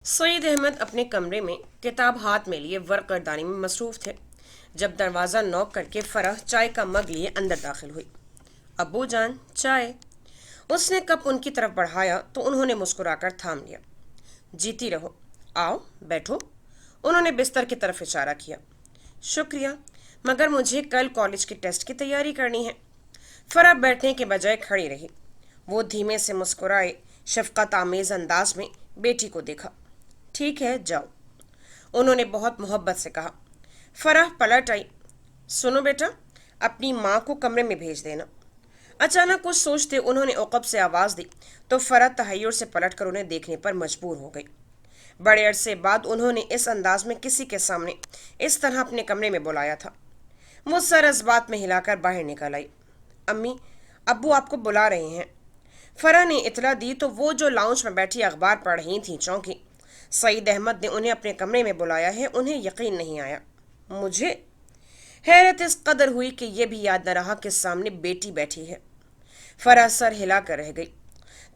सईद अहमद अपने कमरे में किताब हाथ में लिए वर्क गर्दानी में मसरूफ थे जब दरवाज़ा नॉक करके फराह चाय का मग लिए अंदर दाखिल हुई। अब्बू जान, चाय। उसने कप उनकी तरफ बढ़ाया तो उन्होंने मुस्कुराकर थाम लिया। जीती रहो, आओ बैठो। उन्होंने बिस्तर की तरफ इशारा किया। शुक्रिया, मगर मुझे कल कॉलेज के टेस्ट की तैयारी करनी है। फराह बैठने के बजाय खड़ी रही। वो धीमे से मुस्कुराए, शफकत आमेज अंदाज में बेटी को देखा। ठीक है, जाओ, उन्होंने बहुत मोहब्बत से कहा। फराह पलट आई। सुनो बेटा, अपनी माँ को कमरे में भेज देना। अचानक कुछ सोचते उन्होंने औकब से आवाज़ दी तो फराह तहय्युर से पलटकर उन्हें देखने पर मजबूर हो गई। बड़े अरसे बाद उन्होंने इस अंदाज में किसी के सामने इस तरह अपने कमरे में बुलाया था। वो सर इस बात में हिलाकर बाहर निकल आई। अम्मी, अब्बू आपको बुला रहे हैं। फराह ने इतला दी तो वो जो लाउंज में बैठी अखबार पढ़ रही थी चौंकी। सईद अहमद ने उन्हें अपने कमरे में बुलाया है, उन्हें यकीन नहीं आया। मुझे हैरत इस कदर हुई कि यह भी याद न रहा कि सामने बेटी बैठी है। फराह सर हिला कर रह गई।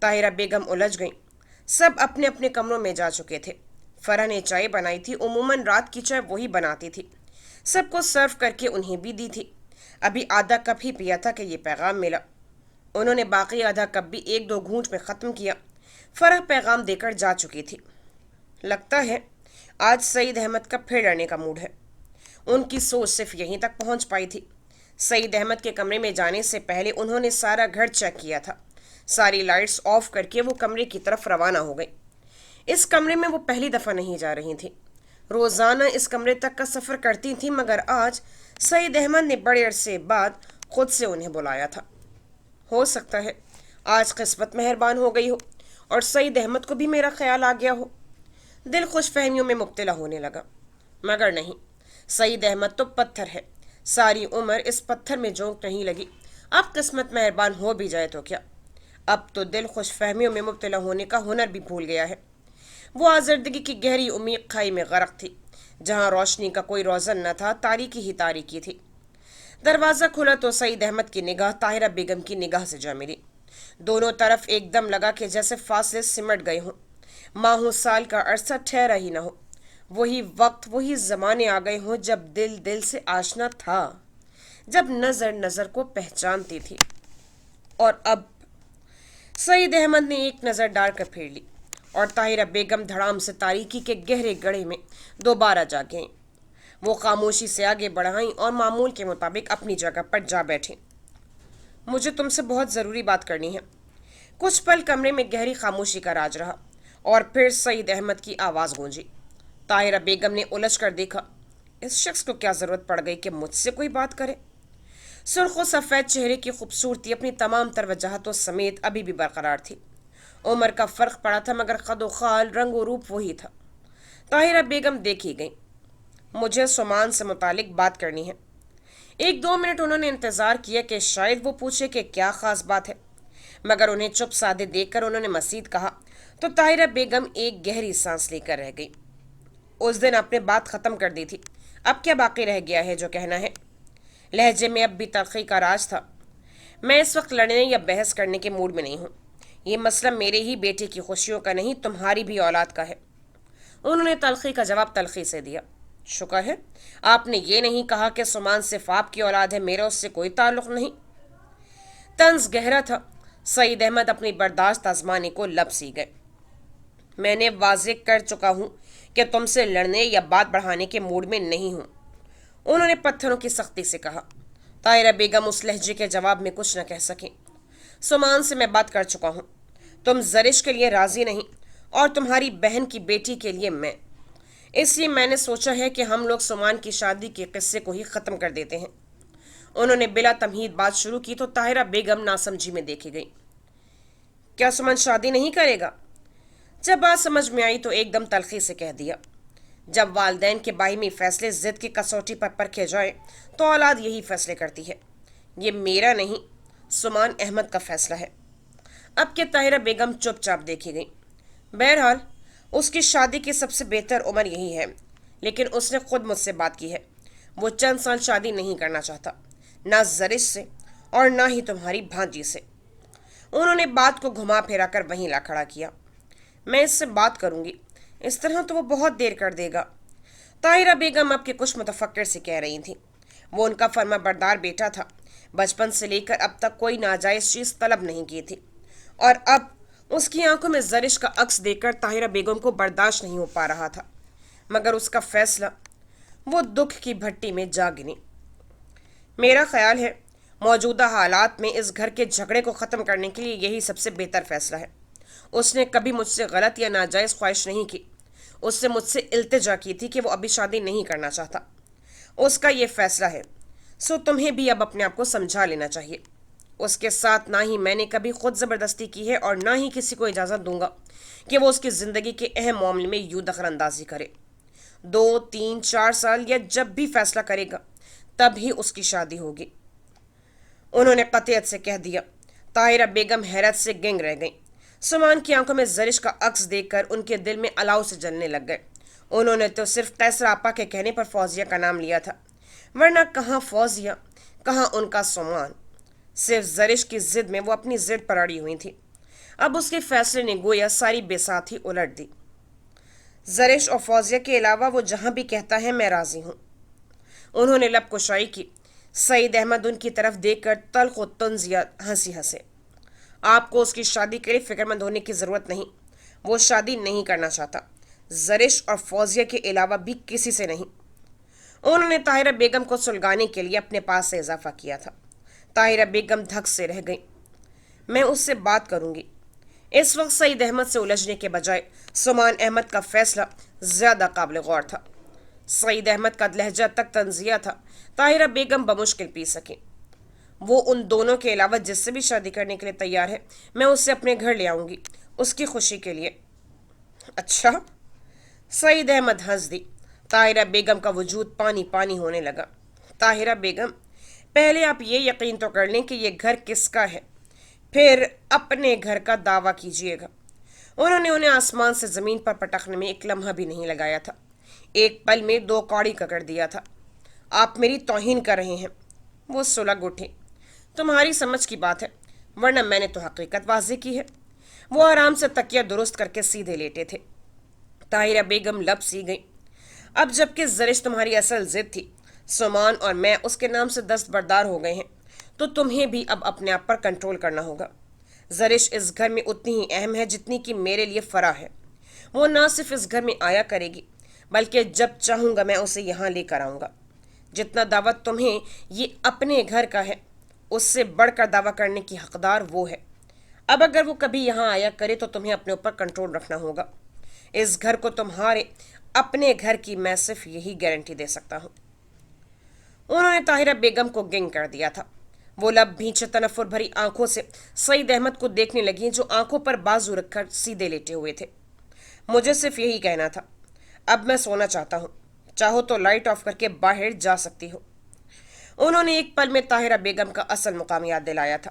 ताहिरा बेगम उलझ गई। सब अपने अपने कमरों में जा चुके थे। फराह ने चाय बनाई थी, उमूमन रात की चाय वही बनाती थी। सबको सर्व करके उन्हें भी दी थी। अभी आधा कप ही पिया था कि ये पैगाम मिला। उन्होंने बाकी आधा कप भी एक दो घूंट में ख़त्म किया। फराह पैगाम देकर जा चुकी थी। लगता है आज सईद अहमद का फिर डरने का मूड है। उनकी सोच सिर्फ यहीं तक पहुंच पाई थी। सईद अहमद के कमरे में जाने से पहले उन्होंने सारा घर चेक किया था। सारी लाइट्स ऑफ करके वो कमरे की तरफ रवाना हो गई। इस कमरे में वो पहली दफ़ा नहीं जा रही थी। रोज़ाना इस कमरे तक का सफ़र करती थी, मगर आज सईद अहमद ने बड़े अरसे बाद खुद से उन्हें बुलाया था। हो सकता है आज किस्मत मेहरबान हो गई हो और सईद अहमद को भी मेरा ख्याल आ गया हो। दिल खुश फहमियों में मुब्तला होने लगा। मगर नहीं, सईद अहमद तो पत्थर है। सारी उम्र इस पत्थर में जोंक नहीं लगी, अब किस्मत मेहरबान हो भी जाए तो क्या। अब तो दिल खुश फहमियों में मुब्तला होने का हुनर भी भूल गया है। वो आज़र्दगी की गहरी उम्मीद खाई में गरक थी, जहाँ रोशनी का कोई रोज़न न था, तारीकी ही तारीकी थी। दरवाज़ा खुला तो सईद अहमद की निगाह ताहिरा बेगम की निगाह से जा मिली। दोनों तरफ एकदम लगा कि जैसे फासले सिमट गए हों। माहों साल का अरसा ठहरा ही न हो। वही वक्त, वही ज़माने आ गए हों जब दिल दिल से आशना था, जब नज़र नज़र को पहचानती थी। और अब सईद अहमद ने एक नज़र डालकर फिर ली और ताहिरा बेगम धड़ाम से तारीकी के गहरे गड्ढे में दोबारा जा गईं। वो खामोशी से आगे बढ़ाईं और मामूल के मुताबिक अपनी जगह पर जा बैठी। मुझे तुमसे बहुत ज़रूरी बात करनी है। कुछ पल कमरे में गहरी खामोशी का राज रहा और फिर सईद अहमद की आवाज़ गूंजी। ताहिरा बेगम ने उलझ कर देखा। इस शख्स को क्या ज़रूरत पड़ गई कि मुझसे कोई बात करे। सुर्ख व सफ़ेद चेहरे की खूबसूरती अपनी तमाम तर वजाहतों समेत अभी भी बरकरार थी। उम्र का फ़र्क पड़ा था, मगर कद खाल, रंग व रूप वही था। ताहिरा बेगम देखी गई। मुझे सुमान से मुतालिक बात करनी है। एक दो मिनट उन्होंने इंतज़ार किया कि शायद वो पूछे कि क्या ख़ास बात है, मगर उन्हें चुप साधे देखकर उन्होंने मज़ीद कहा तो ताहिरा बेगम एक गहरी सांस लेकर रह गई। उस दिन आपने बात ख़त्म कर दी थी, अब क्या बाकी रह गया है जो कहना है। लहजे में अब भी तलखी का राज था। मैं इस वक्त लड़ने या बहस करने के मूड में नहीं हूँ। ये मसला मेरे ही बेटे की खुशियों का नहीं, तुम्हारी भी औलाद का है। उन्होंने तलखी का जवाब तलखी से दिया। शुक्र है आपने ये नहीं कहा कि सुमान सिर्फ आपकी औलाद है, मेरा उससे कोई ताल्लुक़ नहीं। तंज गहरा था। सईद अहमद अपनी बर्दाश्त आजमाने को लब सी गए। मैंने वाज़ेह कर चुका हूँ कि तुमसे लड़ने या बात बढ़ाने के मूड में नहीं हूँ, उन्होंने पत्थरों की सख्ती से कहा। ताहिरा बेगम उस लहजे के जवाब में कुछ न कह सकी। सुमान से मैं बात कर चुका हूँ। तुम जरिश के लिए राज़ी नहीं और तुम्हारी बहन की बेटी के लिए मैं। इसलिए मैंने सोचा है कि हम लोग सुमान की शादी के किस्से को ही ख़त्म कर देते हैं। उन्होंने बिला तमहीद बात शुरू की तो ताहिरा बेगम नासमझी में देखी गई। क्या सुमन शादी नहीं करेगा? जब बात समझ में आई तो एकदम तलखी से कह दिया। जब वालदैन के बाहिमी फैसले ज़िद की कसौटी पर परखे जाए तो औलाद यही फैसले करती है। ये मेरा नहीं, सुमान अहमद का फैसला है। अब के ताहिरा बेगम चुपचाप देखी गई। बहरहाल उसकी शादी की सबसे बेहतर उम्र यही है, लेकिन उसने खुद मुझसे बात की है। वो चंद साल शादी नहीं करना चाहता, ना जरिश से और ना ही तुम्हारी भांजी से। उन्होंने बात को घुमा फिरा कर वहीं ला खड़ा किया। मैं इससे बात करूंगी, اس طرح تو وہ بہت دیر کر دے گا۔ طاہرہ بیگم اب کے کچھ متفکر سے کہہ رہی تھیں۔ وہ ان کا فرما بردار بیٹا تھا، بچپن سے لے کر اب تک کوئی ناجائز چیز طلب نہیں کی تھی، اور اب اس کی آنکھوں میں زرش کا عکس دیکھ کر طاہرہ بیگم کو برداشت نہیں ہو پا رہا تھا، مگر اس کا فیصلہ وہ دکھ کی بھٹی میں جا گنی۔ میرا خیال ہے موجودہ حالات میں اس گھر کے جھگڑے کو ختم کرنے کے لیے یہی سب سے بہتر فیصلہ ہے۔ اس نے کبھی مجھ سے غلط یا ناجائز خواہش نہیں کی۔ اس سے مجھ سے التجا کی تھی کہ وہ ابھی شادی نہیں کرنا چاہتا۔ اس کا یہ فیصلہ ہے، سو تمہیں بھی اب اپنے آپ کو سمجھا لینا چاہیے۔ اس کے ساتھ نہ ہی میں نے کبھی خود زبردستی کی ہے اور نہ ہی کسی کو اجازت دوں گا کہ وہ اس کی زندگی کے اہم معاملے میں یوں دخل اندازی کرے۔ 2 3 4 سال یا جب بھی فیصلہ کرے گا تب ہی اس کی شادی ہوگی، انہوں نے قطعیت سے کہہ دیا۔ طاہرہ بیگم حیرت سے گنگ رہ گئیں۔ سمان کی آنکھوں میں زرش کا عکس دیکھ کر ان کے دل میں الاؤ سے جلنے لگ گئے۔ انہوں نے تو صرف قیصر آپا کے کہنے پر فوزیہ کا نام لیا تھا، ورنہ کہاں فوزیہ، کہاں ان کا سمان۔ صرف زرش کی ضد میں وہ اپنی ضد پر اڑی ہوئی تھی۔ اب اس کے فیصلے نے گویا ساری بساط ہی الٹ دی۔ زرش اور فوزیہ کے علاوہ وہ جہاں بھی کہتا ہے میں راضی ہوں۔ انہوں نے لب کشائی کی۔ سعید احمد ان کی طرف دیکھ کر تلخ و طنزیہ ہنسی ہنسے۔ آپ کو اس کی شادی کے لیے فکر مند ہونے کی ضرورت نہیں، وہ شادی نہیں کرنا چاہتا، زرش اور فوزیہ کے علاوہ بھی کسی سے نہیں۔ انہوں نے طاہرہ بیگم کو سلگانے کے لیے اپنے پاس سے اضافہ کیا تھا۔ طاہرہ بیگم دھک سے رہ گئیں۔ میں اس سے بات کروں گی۔ اس وقت سعید احمد سے الجھنے کے بجائے سمان احمد کا فیصلہ زیادہ قابل غور تھا۔ سعید احمد کا لہجہ تک طنزیہ تھا، طاہرہ بیگم بمشکل پی سکیں۔ وہ ان دونوں کے علاوہ جس سے بھی شادی کرنے کے لیے تیار ہے، میں اسے اپنے گھر لے آؤں گی، اس کی خوشی کے لیے۔ اچھا؟ سعید احمد ہنس دی۔ طاہرہ بیگم کا وجود پانی پانی ہونے لگا۔ طاہرہ بیگم، پہلے آپ یہ یقین تو کر لیں کہ یہ گھر کس کا ہے، پھر اپنے گھر کا دعویٰ کیجیے گا۔ انہیں آسمان سے زمین پر پٹکنے میں ایک لمحہ بھی نہیں لگایا تھا، ایک پل میں 2 کاڑی ککڑ دیا تھا۔ آپ میری توہین کر رہے ہیں۔ وہ سلگ اٹھے۔ تمہاری سمجھ کی بات ہے، ورنہ میں نے تو حقیقت واضح کی ہے۔ وہ آرام سے تکیہ درست کر کے سیدھے لیٹے تھے۔ طاہرہ بیگم لب سی گئی۔ اب جب کہ زرش تمہاری اصل ضد تھی، سمان اور میں اس کے نام سے دستبردار ہو گئے ہیں، تو تمہیں بھی اب اپنے آپ پر کنٹرول کرنا ہوگا۔ زرش اس گھر میں اتنی ہی اہم ہے جتنی کہ میرے لیے فرح ہے۔ وہ نہ صرف اس گھر میں آیا کرے گی، بلکہ جب چاہوں گا میں اسے یہاں لے کر آؤں گا۔ جتنا دعوت تمہیں یہ اپنے گھر کا ہے، اس سے بڑھ کر دعویٰ کرنے کی حقدار وہ ہے۔ اب اگر وہ کبھی یہاں آیا کرے تو تمہیں اپنے اوپر کنٹرول رکھنا ہوگا۔ اس گھر کو تمہارے اپنے گھر کی میں صرف یہی گارنٹی دے سکتا ہوں۔ انہوں نے طاہرہ بیگم کو گنگ کر دیا تھا۔ وہ لب بھینچے تنفر بھری آنکھوں سے سعید احمد کو دیکھنے لگیں جو آنکھوں پر بازو رکھ کر سیدھے لیٹے ہوئے تھے۔ مجھے صرف یہی کہنا تھا، اب میں سونا چاہتا ہوں، چاہو تو لائٹ آف کر کے باہر جا سکتی ہو۔ انہوں نے ایک پل میں طاہرہ بیگم کا اصل مقام یاد دلایا تھا۔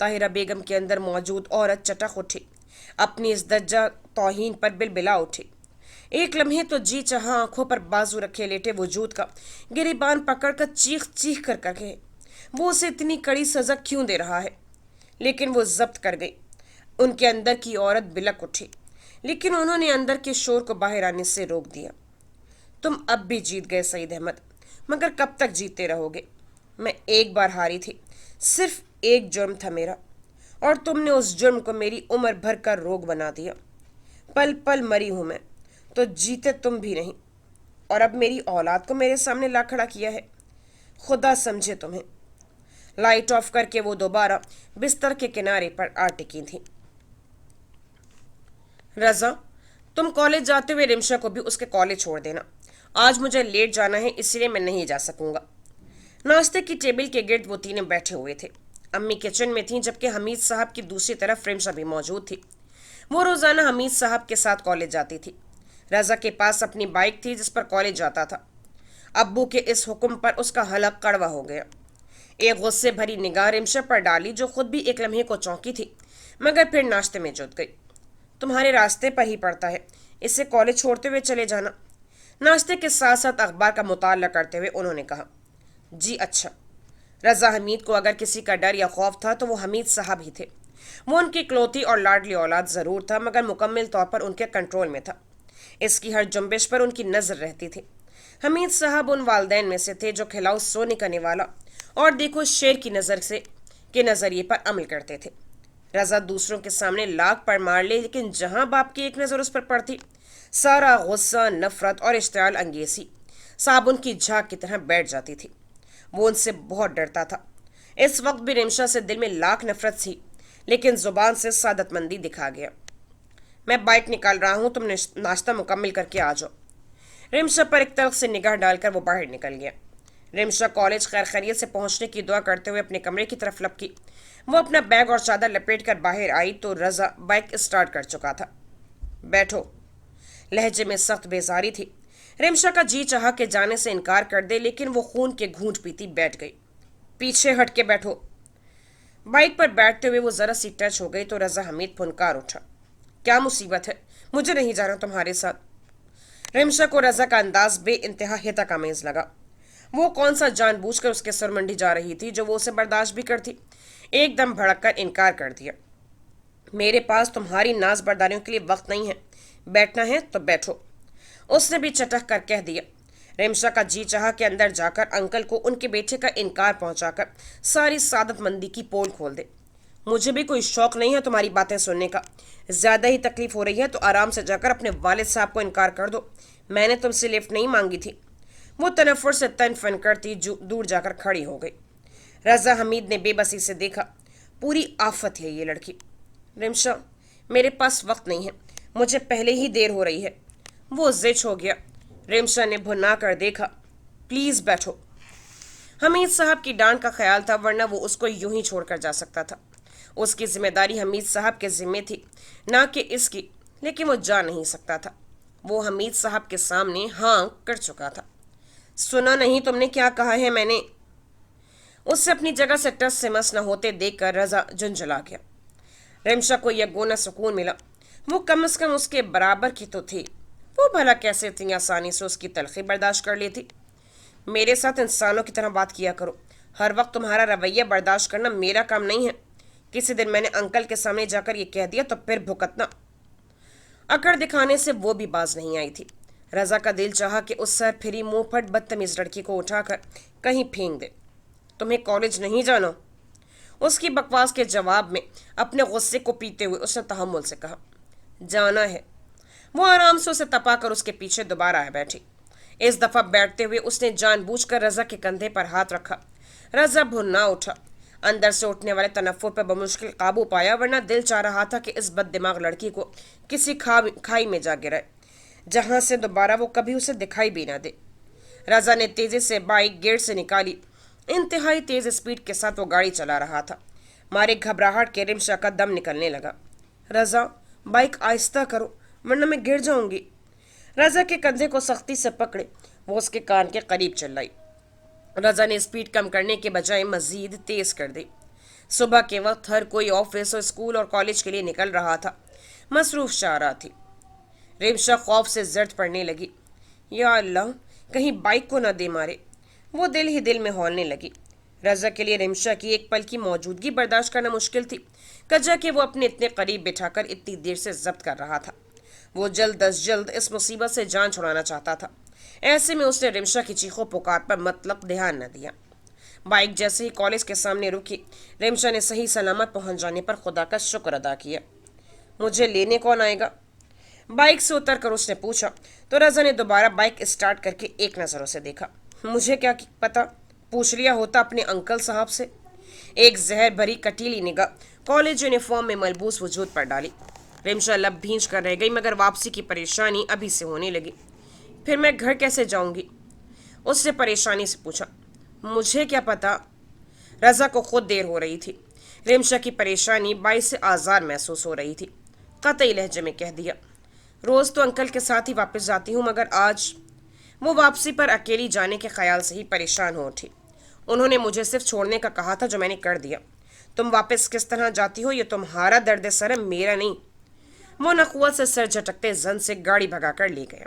طاہرہ بیگم کے اندر موجود عورت چٹک اٹھی، اپنی اس درجہ توہین پر بلبلا اٹھی۔ ایک لمحے تو جی چاہا آنکھوں پر بازو رکھے لیٹے وجود کا گریبان پکڑ کر چیخ چیخ کر کہے وہ اسے اتنی کڑی سزا کیوں دے رہا ہے، لیکن وہ ضبط کر گئی۔ ان کے اندر کی عورت بلک اٹھی، لیکن انہوں نے اندر کے شور کو باہر آنے سے روک دیا۔ تم اب بھی جیت گئے سعید احمد، مگر کب تک جیتے رہو گے؟ میں ایک بار ہاری تھی، صرف ایک جرم تھا میرا، اور تم نے اس جرم کو میری عمر بھر کا روگ بنا دیا۔ پل پل مری ہوں میں، تو جیتے تم بھی نہیں، اور اب میری اولاد کو میرے سامنے لا کھڑا کیا ہے۔ خدا سمجھے تمہیں۔ لائٹ آف کر کے وہ دوبارہ بستر کے کنارے پر آ ٹکی تھی۔ رضا، تم کالج جاتے ہوئے رمشا کو بھی اس کے کالج چھوڑ دینا۔ آج مجھے لیٹ جانا ہے، اس لیے میں نہیں جا سکوں گا۔ ناشتے کی ٹیبل کے گرد وہ تینوں بیٹھے ہوئے تھے۔ امی کچن میں تھیں، جبکہ حمید صاحب کی دوسری طرف رمشا بھی موجود تھی۔ وہ روزانہ حمید صاحب کے ساتھ کالج جاتی تھی۔ رضا کے پاس اپنی بائک تھی جس پر کالج جاتا تھا۔ ابو کے اس حکم پر اس کا حلق کڑوا ہو گیا۔ ایک غصے بھری نگاہ رمشا پر ڈالی جو خود بھی ایک لمحے کو چونکی تھی، مگر پھر ناشتے میں جت گئی۔ تمہارے راستے پر ہی پڑتا ہے، اسے کالج چھوڑتے ہوئے چلے جانا۔ ناشتے کے ساتھ ساتھ اخبار کا مطالعہ کرتے ہوئے انہوں نے کہا۔ جی اچھا۔ رضا حمید کو اگر کسی کا ڈر یا خوف تھا تو وہ حمید صاحب ہی تھے۔ وہ ان کی اکلوتی اور لاڈلی اولاد ضرور تھا، مگر مکمل طور پر ان کے کنٹرول میں تھا۔ اس کی ہر جنبش پر ان کی نظر رہتی تھی۔ حمید صاحب ان والدین میں سے تھے جو کھلاؤ سونے کا نوالا اور دیکھو شیر کی نظر سے کے نظریے پر عمل کرتے تھے۔ رضا دوسروں کے سامنے لاکھ پر مار لے، لیکن جہاں باپ کی ایک نظر اس پر پڑتی، سارا غصہ، نفرت اور اشتعال انگیزی صابن کی جھاگ کی طرح بیٹھ جاتی تھی۔ وہ ان سے بہت ڈرتا تھا۔ اس وقت بھی رمشا سے دل میں لاکھ نفرت تھی، لیکن زبان سے سعادت مندی دکھا گیا۔ میں بائک نکال رہا ہوں، تم ناشتہ مکمل کر کے آ جاؤ۔ رمشا پر ایک تلخ سے نگاہ ڈال کر وہ باہر نکل گیا۔ رمشا کالج خیر خیریت سے پہنچنے کی دعا کرتے ہوئے اپنے کمرے کی طرف لپکی۔ وہ اپنا بیگ اور چادر لپیٹ کر باہر آئی تو رضا بائک اسٹارٹ کر چکا تھا۔ بیٹھو۔ لہجے میں سخت بیزاری تھی۔ رمشا کا جی چاہا کہ جانے سے انکار کر دے، لیکن وہ خون کے گھونٹ پیتی بیٹھ گئی۔ پیچھے ہٹ کے بیٹھو۔ بائک پر بیٹھتے ہوئے وہ ذرا سی ٹچ ہو گئی تو رضا حمید پھنکار اٹھا۔ کیا مصیبت ہے؟ مجھے نہیں جانا تمہارے ساتھ۔ رمشا کو رضا کا انداز بے انتہا ہتک آمیز لگا۔ وہ کون سا جان بوجھ کر اس کے سر منڈی جا رہی تھی جو وہ اسے برداشت بھی کرتی؟ ایک دم بھڑک کر انکار کر دیا۔ میرے پاس تمہاری ناز برداریوں کے لیے وقت نہیں ہے، بیٹھنا ہے تو بیٹھو، اس نے بھی چٹک کر کہہ دیا۔ رمشا کا جی چاہا کہ اندر جا کر انکل کو ان کے بیٹے کا انکار پہنچا کر ساری سعادت مندی کی پول کھول دے۔ مجھے بھی کوئی شوق نہیں ہے تمہاری باتیں سننے کا۔ زیادہ ہی تکلیف ہو رہی ہے تو آرام سے جا کر اپنے والد صاحب کو انکار کر دو۔ میں نے تم سے لفٹ نہیں مانگی تھی۔ وہ تنفر سے تن فن کرتی دور جا کر کھڑی ہو گئی۔ رضا حمید نے بے بسی سے دیکھا۔ پوری آفت ہے یہ لڑکی۔ رمشا، میرے پاس وقت نہیں ہے، مجھے پہلے ہی دیر ہو رہی ہے۔ وہ زچ ہو گیا۔ رمشا نے بھنا کر دیکھا۔ پلیز بیٹھو۔ حمید صاحب کی ڈانٹ کا خیال تھا، ورنہ وہ اس کو یوں ہی چھوڑ کر جا سکتا تھا۔ اس کی ذمہ داری حمید صاحب کے ذمے تھی، نہ کہ اس کی، لیکن وہ جا نہیں سکتا تھا۔ وہ حمید صاحب کے سامنے ہاں کر چکا تھا۔ سنا نہیں تم نے کیا کہا ہے میں نے؟ اس سے اپنی جگہ سے ٹس سے مس نہ ہوتے دیکھ کر رضا جھنجھلا گیا۔ رمشا کو یہ گونا سکون ملا۔ وہ کم از کم اس کے برابر کی تو تھی۔ وہ بھلا کیسے اتنی آسانی سے اس کی تلخی برداشت کر لیتی؟ میرے ساتھ انسانوں کی طرح بات کیا کرو۔ ہر وقت تمہارا رویہ برداشت کرنا میرا کام نہیں ہے۔ کسی دن میں نے انکل کے سامنے جا کر یہ کہہ دیا تو پھر بھگتنا۔ اکڑ دکھانے سے وہ بھی باز نہیں آئی تھی۔ رضا کا دل چاہا کہ اس سر پھری منہ پھٹ بدتمیز لڑکی کو اٹھا کر کہیں پھینک دے۔ تمہیں کالج نہیں جانا؟ اس کی بکواس کے جواب میں اپنے غصے کو پیتے ہوئے اس نے تحمل سے کہا، جانا ہے۔ وہ آرام سے اسے تپا کر اس کے پیچھے دوبارہ آ بیٹھی۔ اس دفعہ بیٹھتے ہوئے اس نے جان بوجھ کر رضا کے کندھے پر ہاتھ رکھا۔ رضا بھنا اٹھا۔ اندر سے اٹھنے والے تنفر پر بمشکل قابو پایا، ورنہ دل چاہ رہا تھا کہ اس بد دماغ لڑکی کو کسی کھائی میں جا گرائے، جہاں سے دوبارہ وہ کبھی اسے دکھائی بھی نہ دے۔ رضا نے تیزی سے بائک گیٹ سے نکالی۔ انتہائی تیز اسپیڈ کے ساتھ وہ گاڑی چلا رہا تھا۔ مارے گھبراہٹ کے رمشا کا دم نکلنے لگا۔ رضا، بائک آہستہ کرو ورنہ میں گر جاؤں گی۔ رضا کے کندھے کو سختی سے پکڑے وہ اس کے کان کے قریب چلائی۔ رضا نے اسپیڈ کم کرنے کے بجائے مزید تیز کر دی۔ صبح کے وقت ہر کوئی آفس اور اسکول اور کالج کے لیے نکل رہا تھا۔ مصروف شارع تھی۔ رمشا خوف سے زرد پڑنے لگی۔ یا اللہ، کہیں بائک کو نہ دے مارے۔ وہ دل ہی دل میں ہولنے لگی۔ رضا کے لیے رمشا کی ایک پل کی موجودگی برداشت کرنا مشکل تھی، کجا کہ وہ اپنے اتنے قریب بٹھا کر اتنی دیر سے ضبط کر رہا تھا۔ وہ جلد از جلد اس مصیبت سے جان چھڑانا چاہتا تھا۔ ایسے میں اس نے رمشا کی چیخوں پکار پر مطلق دھیان نہ دیا۔ بائک جیسے ہی کالج کے سامنے رکی، رمشا نے صحیح سلامت پہنچ جانے پر خدا کا شکر ادا کیا۔ مجھے لینے کون آئے گا؟ بائک سے اتر کر اس نے پوچھا تو رضا نے دوبارہ بائک اسٹارٹ کر کے ایک نظر اسے دیکھا۔ مجھے کیا پتا، پوچھ لیا ہوتا اپنے انکل صاحب سے۔ ایک زہر بھری کٹیلی نگاہ کالج یونیفارم میں ملبوس وجود پر ڈالی۔ رمشا لب بھینچ کر رہ گئی، مگر واپسی کی پریشانی ابھی سے ہونے لگی۔ پھر میں گھر کیسے جاؤں گی؟ اس نے پریشانی سے پوچھا۔ مجھے کیا پتا؟ رضا کو خود دیر ہو رہی تھی۔ رمشا کی پریشانی باعث آزار محسوس ہو رہی تھی۔ قطعی لہجے میں کہہ دیا، روز تو انکل کے ساتھ ہی واپس جاتی ہوں، مگر آج… وہ واپسی پر اکیلی جانے کے خیال سے ہی پریشان ہو اٹھی۔ انہوں نے مجھے صرف چھوڑنے کا کہا تھا، جو میں نے کر دیا۔ تم واپس کس طرح جاتی ہو یہ تمہارا درد سر ہے، میرا نہیں۔ وہ نخوت سے سر جھٹکتے زن سے گاڑی بھگا کر لے گیا۔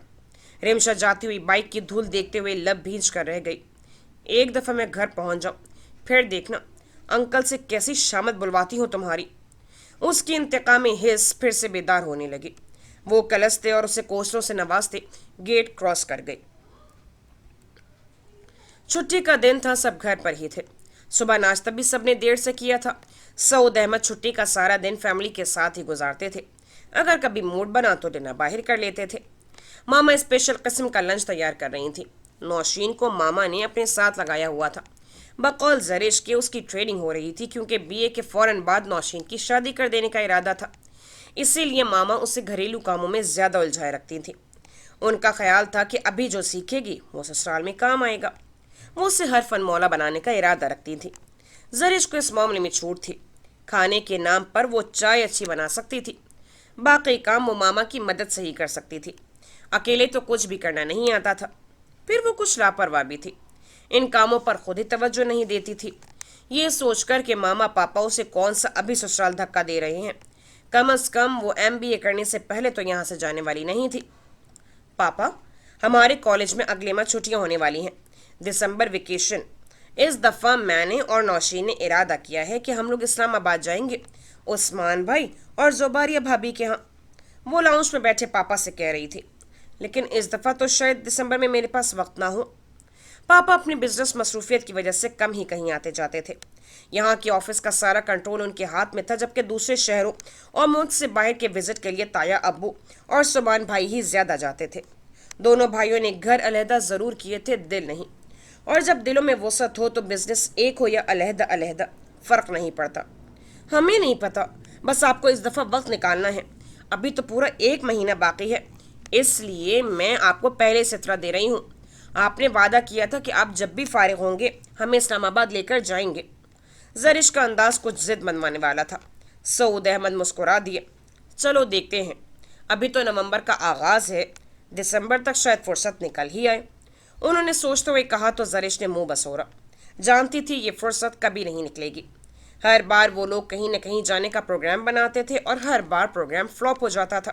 رمشا جاتی ہوئی بائک کی دھول دیکھتے ہوئے لب بھینچ کر رہ گئی۔ ایک دفعہ میں گھر پہنچ جاؤں، پھر دیکھنا انکل سے کیسی شامت بلواتی ہوں تمہاری۔ اس کی انتقامی حس پھر سے بیدار ہونے لگی۔ وہ کلستے اور اسے کوسوں سے نوازتے گیٹ کراس کر گئی۔ چھٹی کا دن تھا، سب گھر پر ہی تھے۔ صبح ناشتہ بھی سب نے دیر سے کیا تھا۔ سعود احمد چھٹی کا سارا دن فیملی کے ساتھ ہی گزارتے تھے۔ اگر کبھی موڈ بنا تو ڈنر باہر کر لیتے تھے۔ ماما اسپیشل قسم کا لنچ تیار کر رہی تھی۔ نوشین کو ماما نے اپنے ساتھ لگایا ہوا تھا۔ بقول زرش کے اس کی ٹریننگ ہو رہی تھی، کیونکہ بی اے کے فوراً بعد نوشین کی شادی کر دینے کا ارادہ تھا۔ اسی لیے ماما اسے گھریلو کاموں میں زیادہ الجھائے رکھتی تھیں۔ ان کا خیال تھا کہ ابھی جو سیکھے گی وہ سسرال میں کام آئے گا۔ وہ اسے ہر فن مولا بنانے کا ارادہ رکھتی تھی۔ زرش کو اس معاملے میں چھوٹ تھی۔ کھانے کے نام پر وہ چائے اچھی بنا سکتی تھی، باقی کام وہ ماما کی مدد سے ہی کر سکتی تھی۔ اکیلے تو کچھ بھی کرنا نہیں آتا تھا۔ پھر وہ کچھ لاپرواہ بھی تھی، ان کاموں پر خود ہی توجہ نہیں دیتی تھی۔ یہ سوچ کر کہ ماما پاپا اسے کون سا ابھی سسرال دھکا دے رہے ہیں، کم از کم وہ MBA کرنے سے پہلے تو یہاں سے جانے والی نہیں تھی۔ پاپا، ہمارے کالج میں اگلے ماہ چھٹیاں ہونے والی ہیں، دسمبر ویکیشن۔ اس دفعہ میں نے اور نوشین نے ارادہ کیا ہے کہ ہم لوگ اسلام آباد جائیں گے، عثمان بھائی اور زباریہ بھابھی کے ہاں۔ وہ لاؤنج میں بیٹھے پاپا سے کہہ رہی تھی۔ لیکن اس دفعہ تو شاید دسمبر میں میرے پاس وقت نہ ہو۔ پاپا اپنی بزنس مصروفیت کی وجہ سے کم ہی کہیں آتے جاتے تھے۔ یہاں کے آفس کا سارا کنٹرول ان کے ہاتھ میں تھا، جبکہ دوسرے شہروں اور ملک سے باہر کے وزٹ کے لیے تایا ابو اور سبحان بھائی ہی زیادہ جاتے تھے۔ دونوں بھائیوں نے گھر علیحدہ ضرور کیے تھے، دل نہیں۔ اور جب دلوں میں وسعت ہو تو بزنس ایک ہو یا علیحدہ علیحدہ فرق نہیں پڑتا۔ ہمیں نہیں پتا، بس آپ کو اس دفعہ وقت نکالنا ہے۔ ابھی تو پورا 1 مہینہ باقی ہے، اس لیے میں آپ کو پہلے سے اطلاع دے رہی ہوں۔ آپ نے وعدہ کیا تھا کہ آپ جب بھی فارغ ہوں گے ہمیں اسلام آباد لے کر جائیں گے۔ زرش کا انداز کچھ ضد منوانے والا تھا۔ سعود احمد مسکرا دیے۔ چلو دیکھتے ہیں، ابھی تو نومبر کا آغاز ہے، دسمبر تک شاید فرصت نکل ہی آئے۔ انہوں نے سوچتے ہوئے کہا تو زرش نے منہ بسورا۔ جانتی تھی یہ فرصت کبھی نہیں نکلے گی۔ ہر بار وہ لوگ کہیں نہ کہیں جانے کا پروگرام بناتے تھے اور ہر بار پروگرام فلاپ ہو جاتا تھا۔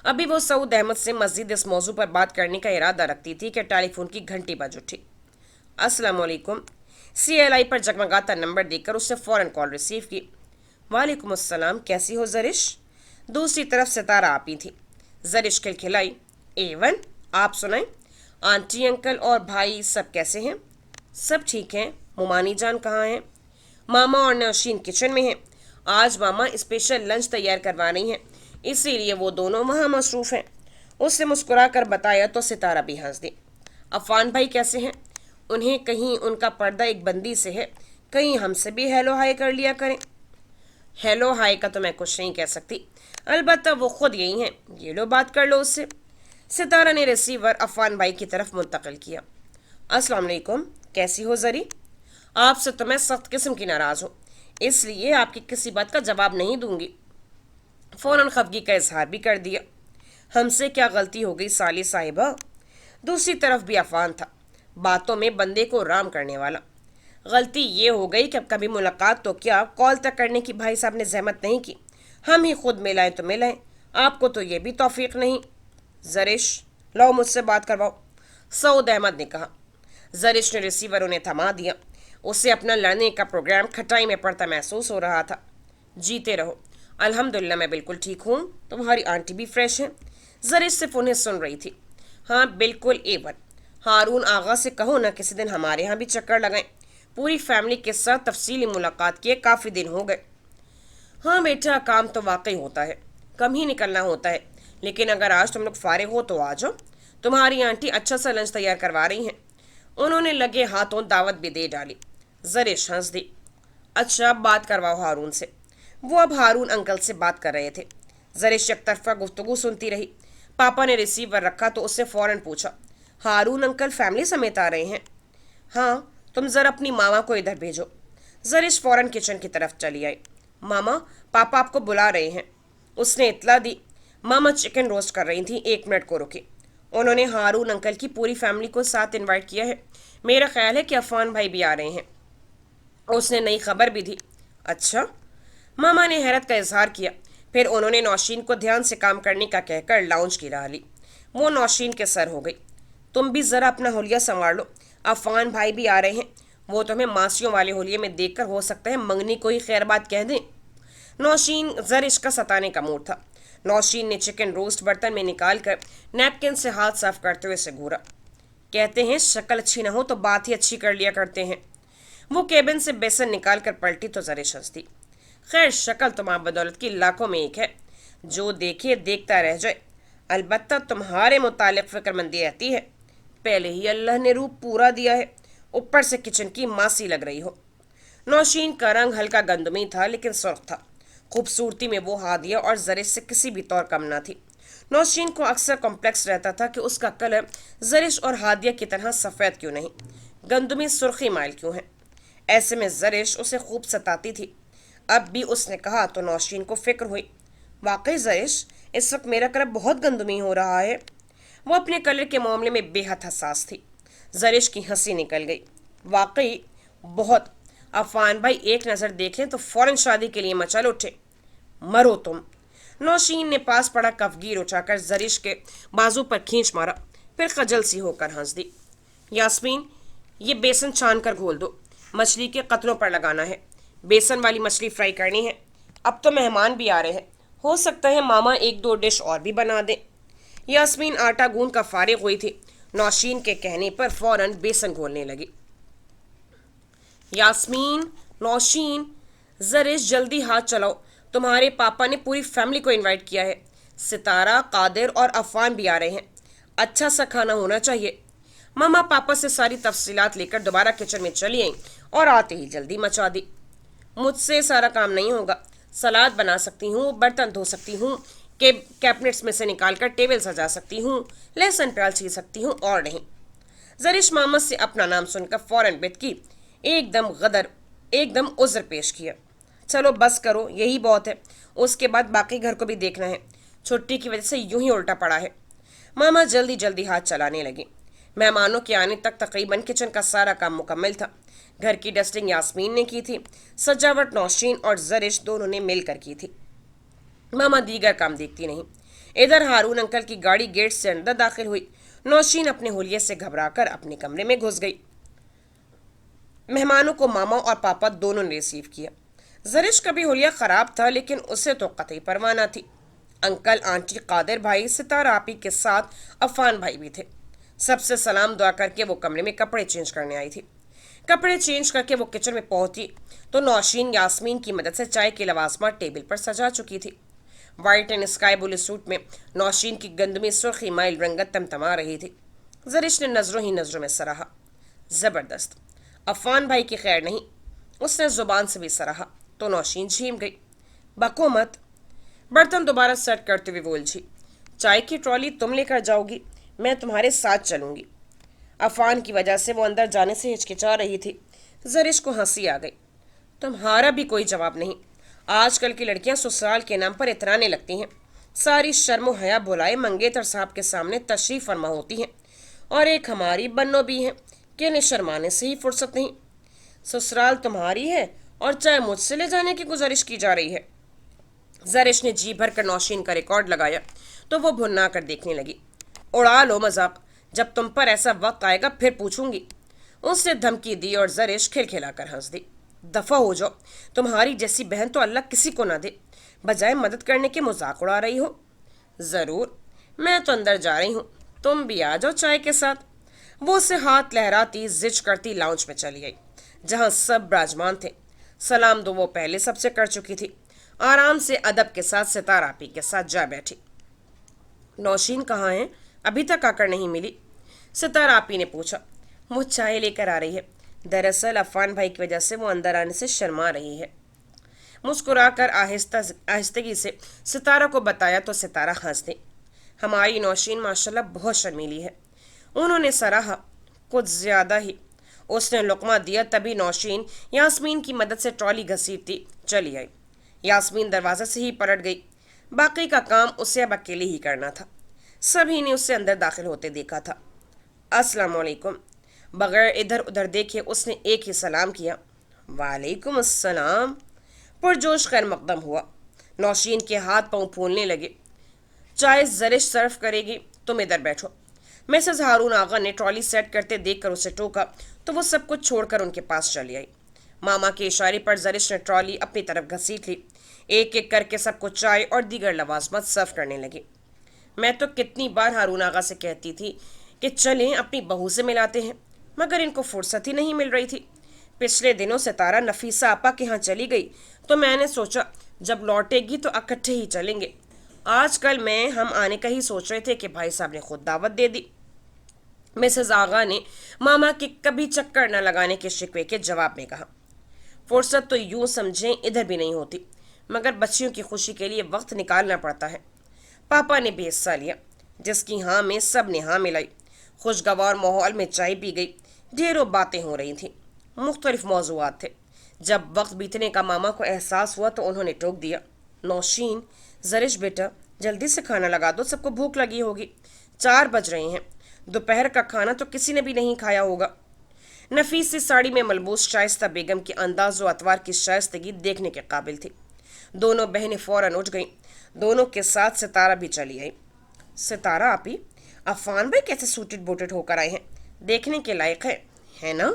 ابھی وہ سعود احمد سے مزید اس موضوع پر بات کرنے کا ارادہ رکھتی تھی کہ ٹیلی فون کی گھنٹی بج اٹھی۔ السلام علیکم۔ CLI پر جگمگاتا نمبر دیکھ کر اس نے فوراً کال ریسیو کی۔ وعلیکم السلام، کیسی ہو زرش؟ دوسری طرف ستارہ آپی تھی۔ زرش کھلکھلائی۔ A1، آپ سنائیں، آنٹی انکل اور بھائی سب کیسے ہیں؟ سب ٹھیک ہیں۔ ممانی جان کہاں ہیں؟ ماما اور نوشین کچن میں ہیں۔ آج ماما اسپیشل لنچ تیار کروا رہی ہیں، اسی لیے وہ دونوں وہاں مصروف ہیں۔ اس نے مسکرا کر بتایا تو ستارہ بھی ہنس دی۔ عفان بھائی کیسے ہیں؟ انہیں کہیں ان کا پردہ ایک بندی سے ہے، کہیں ہم سے بھی ہیلو ہائی کر لیا کریں۔ ہیلو ہائی کا تو میں کچھ نہیں کہہ سکتی، البتہ وہ خود یہی ہیں، یہ لو بات کر لو اس سے۔ ستارہ نے ریسیور عفان بھائی کی طرف منتقل کیا۔ السلام علیکم، کیسی ہو زری؟ آپ سے تو میں سخت قسم کی ناراض ہوں، اس لیے آپ کی کسی بات کا جواب نہیں دوں گی۔ فوراً خفگی کا اظہار بھی کر دیا۔ ہم سے کیا غلطی ہو گئی سالی صاحبہ؟ دوسری طرف بھی عفان تھا، باتوں میں بندے کو رام کرنے والا۔ غلطی یہ ہو گئی کہ اب کبھی ملاقات تو کیا کال تک کرنے کی بھائی صاحب نے زحمت نہیں کی، ہم ہی خود ملائیں تو ملائیں، آپ کو تو یہ بھی توفیق نہیں۔ زرش، لاؤ مجھ سے بات کرواؤ، سعود احمد نے کہا۔ زرش نے ریسیور انہیں تھما دیا۔ اسے اپنا لڑنے کا پروگرام کھٹائی میں پڑتا محسوس ہو رہا تھا۔ جیتے رہو، الحمدللہ میں بالکل ٹھیک ہوں، تمہاری آنٹی بھی فریش ہیں۔ زرش صرف انہیں سن رہی تھی۔ ہاں بالکل A1۔ ہارون آغا سے کہو نا کسی دن ہمارے ہاں بھی چکر لگائیں، پوری فیملی کے ساتھ تفصیلی ملاقات کیے کافی دن ہو گئے۔ ہاں بیٹا، کام تو واقعی ہوتا ہے، کم ہی نکلنا ہوتا ہے، لیکن اگر آج تم لوگ فارغ ہو تو آ جاؤ، تمہاری آنٹی اچھا سا لنچ تیار کروا رہی ہیں۔ انہوں نے لگے ہاتھوں دعوت بھی دے ڈالی۔ زرش ہنس دی۔ اچھا، بات کرواؤ ہارون سے۔ وہ اب ہارون انکل سے بات کر رہے تھے۔ زرش یک طرفہ گفتگو سنتی رہی۔ پاپا نے ریسیور رکھا تو اس نے فوراً پوچھا، ہارون انکل فیملی سمیت آ رہے ہیں؟ ہاں، تم ذرا اپنی ماما کو ادھر بھیجو۔ زرش فوراً کچن کی طرف چلی آئی۔ ماما، پاپا آپ کو بلا رہے ہیں، اس نے اطلاع دی۔ ماما چکن روسٹ کر رہی تھیں، 1 منٹ کو رکی۔ انہوں نے ہارون انکل کی پوری فیملی کو ساتھ انوائٹ کیا ہے، میرا خیال ہے کہ عفان بھائی بھی آ رہے ہیں۔ اس نے نئی خبر بھی دی۔ اچھا؟ ماما نے حیرت کا اظہار کیا، پھر انہوں نے نوشین کو دھیان سے کام کرنے کا کہہ کر لاؤنج کی راہ لی۔ وہ نوشین کے سر ہو گئی۔ تم بھی ذرا اپنا حلیہ سنوار لو، عفان بھائی بھی آ رہے ہیں، وہ تمہیں ماسیوں والے حلیے میں دیکھ کر ہو سکتا ہے منگنی کوئی خیر بات کہہ دیں۔ نوشین زرش کا ستانے کا موڈ تھا۔ नौशीन ने चिकन रोस्ट बर्तन में निकाल कर नैपकिन से हाथ साफ करते हुए उसे घूरा। कहते हैं शक्ल अच्छी ना हो तो बात ही अच्छी कर लिया करते हैं। वो केबिन से बेसन निकाल कर पलटी तो जरिश हंसती। खैर शक्ल तो माँ बदौलत की लाखों में एक है, जो देखे देखता रह जाए। अलबत्ता तुम्हारे मुतालिक फिक्रमंदी रहती है। पहले ही अल्लाह ने रूप पूरा दिया है, ऊपर से किचन की मासी लग रही हो। नौशीन का रंग हल्का गंदमी था लेकिन सुर्ख था। खूबसूरती में वो हादिया और जरिश से किसी भी तौर कम ना थी। नौशीन को अक्सर कॉम्प्लेक्स रहता था कि उसका कलर जरिश और हादिया की तरह सफ़ेद क्यों नहीं, गंदमी सुर्खी माइल क्यों है। ऐसे में जरिश उसे खूब सताती थी। अब भी उसने कहा तो नौशीन को फिक्र हुई। वाकई जरिश, इस वक्त मेरा कलर बहुत गंदमी हो रहा है। वो अपने कलर के मामले में बेहद हसास थी। जरिश की हंसी निकल गई। वाकई बहुत। अफान भाई एक नज़र देख लें तो फौरन शादी के लिए मचल उठे। मरो तुम। नौशीन ने पास पड़ा कफगीर उठाकर जरिश के बाजू पर खींच मारा, फिर खजल सी होकर हंस दी। यास्मीन, ये बेसन छान कर घोल दो, मछली के कतलों पर लगाना है। बेसन वाली मछली फ्राई करनी है। अब तो मेहमान भी आ रहे हैं, हो सकता है मामा एक दो डिश और भी बना दें। यास्मीन आटा गूंद का फारिग हुई थी। नौशीन के कहने पर फौरन बेसन घोलने लगी। यास्मीन, नौशीन, जरिश जल्दी हाथ चलाओ, तुम्हारे पापा ने पूरी फैमिली को इनवाइट किया है। सितारा, कादिर और अफान भी आ रहे हैं। अच्छा सा खाना होना चाहिए। मामा पापा से सारी तफसीलात लेकर दोबारा किचन में चली आई और आते ही जल्दी मचा दी। मुझसे सारा काम नहीं होगा। सलाद बना सकती हूँ, बर्तन धो सकती हूँ, कैबिनेट्स में से निकाल कर टेबल सजा सकती हूँ, लहसुन प्याज छील सकती हूँ और नहीं। जरिश मामा से अपना नाम सुनकर फौरन बित की एकदम उज़्र पेश किया। चलो बस करो, यही बहुत है। उसके बाद बाकी घर को भी देखना है। छुट्टी की वजह से यूं ही उल्टा पड़ा है। मामा जल्दी जल्दी हाथ चलाने लगे। मेहमानों के आने तक तकरीबन किचन का सारा काम मुकम्मल था। घर की डस्टिंग यास्मीन ने की थी, सजावट नौशीन और जरिश दोनों ने मिलकर की थी। मामा दीगर काम देखती नहीं। इधर हारून अंकल की गाड़ी गेट से अंदर दाखिल हुई। नौशीन अपने हुलिये से घबराकर अपने कमरे में घुस गई। मेहमानों को मामा और पापा दोनों ने रिसीव किया। जरिश का भी हुलिया ख़राब था लेकिन उसे तो कतई परवाह न थी। अंकल, आंटी, कादिर भाई, सितारा आपी के साथ अफान भाई भी थे। सबसे सलाम दुआ करके वो कमरे में कपड़े चेंज करने आई थी। कपड़े चेंज करके वो किचन में पहुंची तो नौशीन यास्मीन की मदद से चाय की लवाजमा टेबल पर सजा चुकी थी। White and sky blue suit में नौशीन की गंदमी सुर्खी माइल रंगत तमतमा रही थी। जरिश ने नजरों ही नजरों में सराहा। ज़बरदस्त। अफान भाई की खैर नहीं, उसने जुबान से भी सराहा तो नौशीन झीम गई। बको मत। बर्तन दोबारा सेट करते हुए बोल छी, चाय की ट्रॉली तुम लेकर जाओगी, मैं तुम्हारे साथ चलूंगी। अफान की वजह से वो अंदर जाने से हिचकिचा रही थी। जरिश को हंसी आ गई। तुम्हारा भी कोई जवाब नहीं। आजकल की लड़कियां ससुराल के नाम पर इतराने लगती हैं। सारी शर्म हया भुलाए मंगेतर साहब के सामने तशरीफ फरमा होती हैं। और एक हमारी बन्नो भी हैं कि इन्हें शर्माने से ही फुर्सत नहीं। ससुराल तुम्हारी है और चाहे मुझसे ले जाने की गुजारिश की जा रही है। जरिश ने जी भर कर नौशीन का रिकॉर्ड लगाया तो वो भुन्ना कर देखने लगी। उड़ा लो मजाक, जब तुम पर ऐसा वक्त आएगा फिर पूछूंगी। उसने धमकी दी और जरिश खिलखिलाकर हंस दी। दफा हो जाओ, तुम्हारी जैसी बहन तो अल्लाह किसी को ना दे। बजाय मदद करने के मजाक उड़ा रही हो। ज़रूर, मैं तो अंदर जा रही हूँ, तुम भी आ जाओ चाय के साथ। वो उसे हाथ लहराती जिज करती लाउंज में चली गई जहाँ सब विराजमान थे। सलाम दो वो पहले सबसे कर चुकी थी। आराम से अदब के साथ सितारा आपी के साथ जा बैठी। नौशीन कहाँ है, अभी तक आकर नहीं मिली? सितारा आपी ने पूछा। वो चाय लेकर आ रही है। दरअसल अफान भाई की वजह से वो अंदर आने से शर्मा रही है। मुस्कुराकर आहिस्तगी से सितारा को बताया तो सितारा हंस दी। हमारी नौशीन माशाल्लाह बहुत शर्मीली है। उन्होंने सराहा, कुछ ज़्यादा ही। उसने लुकमा दिया तभी नौशीन यास्मीन की मदद से ट्रॉली घसीटती चली आई। यास्मीन दरवाज़ा से ही पलट गई। बाकी का काम उसे अब अकेले ही करना था। सभी ने उसे अंदर दाखिल होते देखा था। अस्सलाम वालेकुम। बगैर इधर उधर देखे उसने एक ही सलाम किया। वालेकुम अस्सलाम। पुरजोश खैर मकदम हुआ। नौशीन के हाथ पाँव फूलने लगे। चाय जरिश सर्व करेगी, तुम इधर बैठो। मिसेस हारून आगा ने ट्रॉली सेट करते देखकर उसे टोका तो वो सब कुछ छोड़कर उनके पास चली आई। मामा के इशारे पर जरिश ने ट्रॉली अपनी तरफ घसीट ली। एक एक करके सबको चाय और दीगर लवाजमत सर्व करने लगे। मैं तो कितनी बार हारून आगा से कहती थी कि चलें अपनी बहू से मिलाते हैं, मगर इनको फुर्सत ही नहीं मिल रही थी। पिछले दिनों सितारा नफीसा आपा के यहाँ चली गई तो मैंने सोचा जब लौटेगी तो इकट्ठे ही चलेंगे। आजकल मैं हम आने का ही सोच रहे थे कि भाई साहब ने खुद दावत दे दी। मिसेस आगा ने मामा के कभी चक्कर न लगाने के शिकवे के जवाब में कहा। फुर्सत तो यूं समझें इधर भी नहीं होती, मगर बच्चियों की खुशी के लिए वक्त निकालना पड़ता है। पापा ने भी हिस्सा लिया, जिसकी हाँ में सब ने हाँ मिलाई। खुशगवार माहौल में चाय पी गई, ढेरों बातें हो रही थीं, मुख्तलिफ मौज़ूआत थे। जब वक्त बीतने का मामा को एहसास हुआ तो उन्होंने टोक दिया, नौशीन, जरिश बेटा जल्दी से खाना लगा दो, सबको भूख लगी होगी। 4 बज रहे हैं, दोपहर का खाना तो किसी ने भी नहीं खाया होगा। नफीस सी साड़ी में मलबूस शाइस्ता बेगम के अंदाज व अतवार की शाइस्तगी देखने के काबिल थी। दोनों बहनें फौरन उठ गईं। दोनों के साथ सितारा भी चली आई। सितारा आपी, अफान भाई कैसे सूटेड बूटेड होकर आए हैं, देखने के लायक है ना?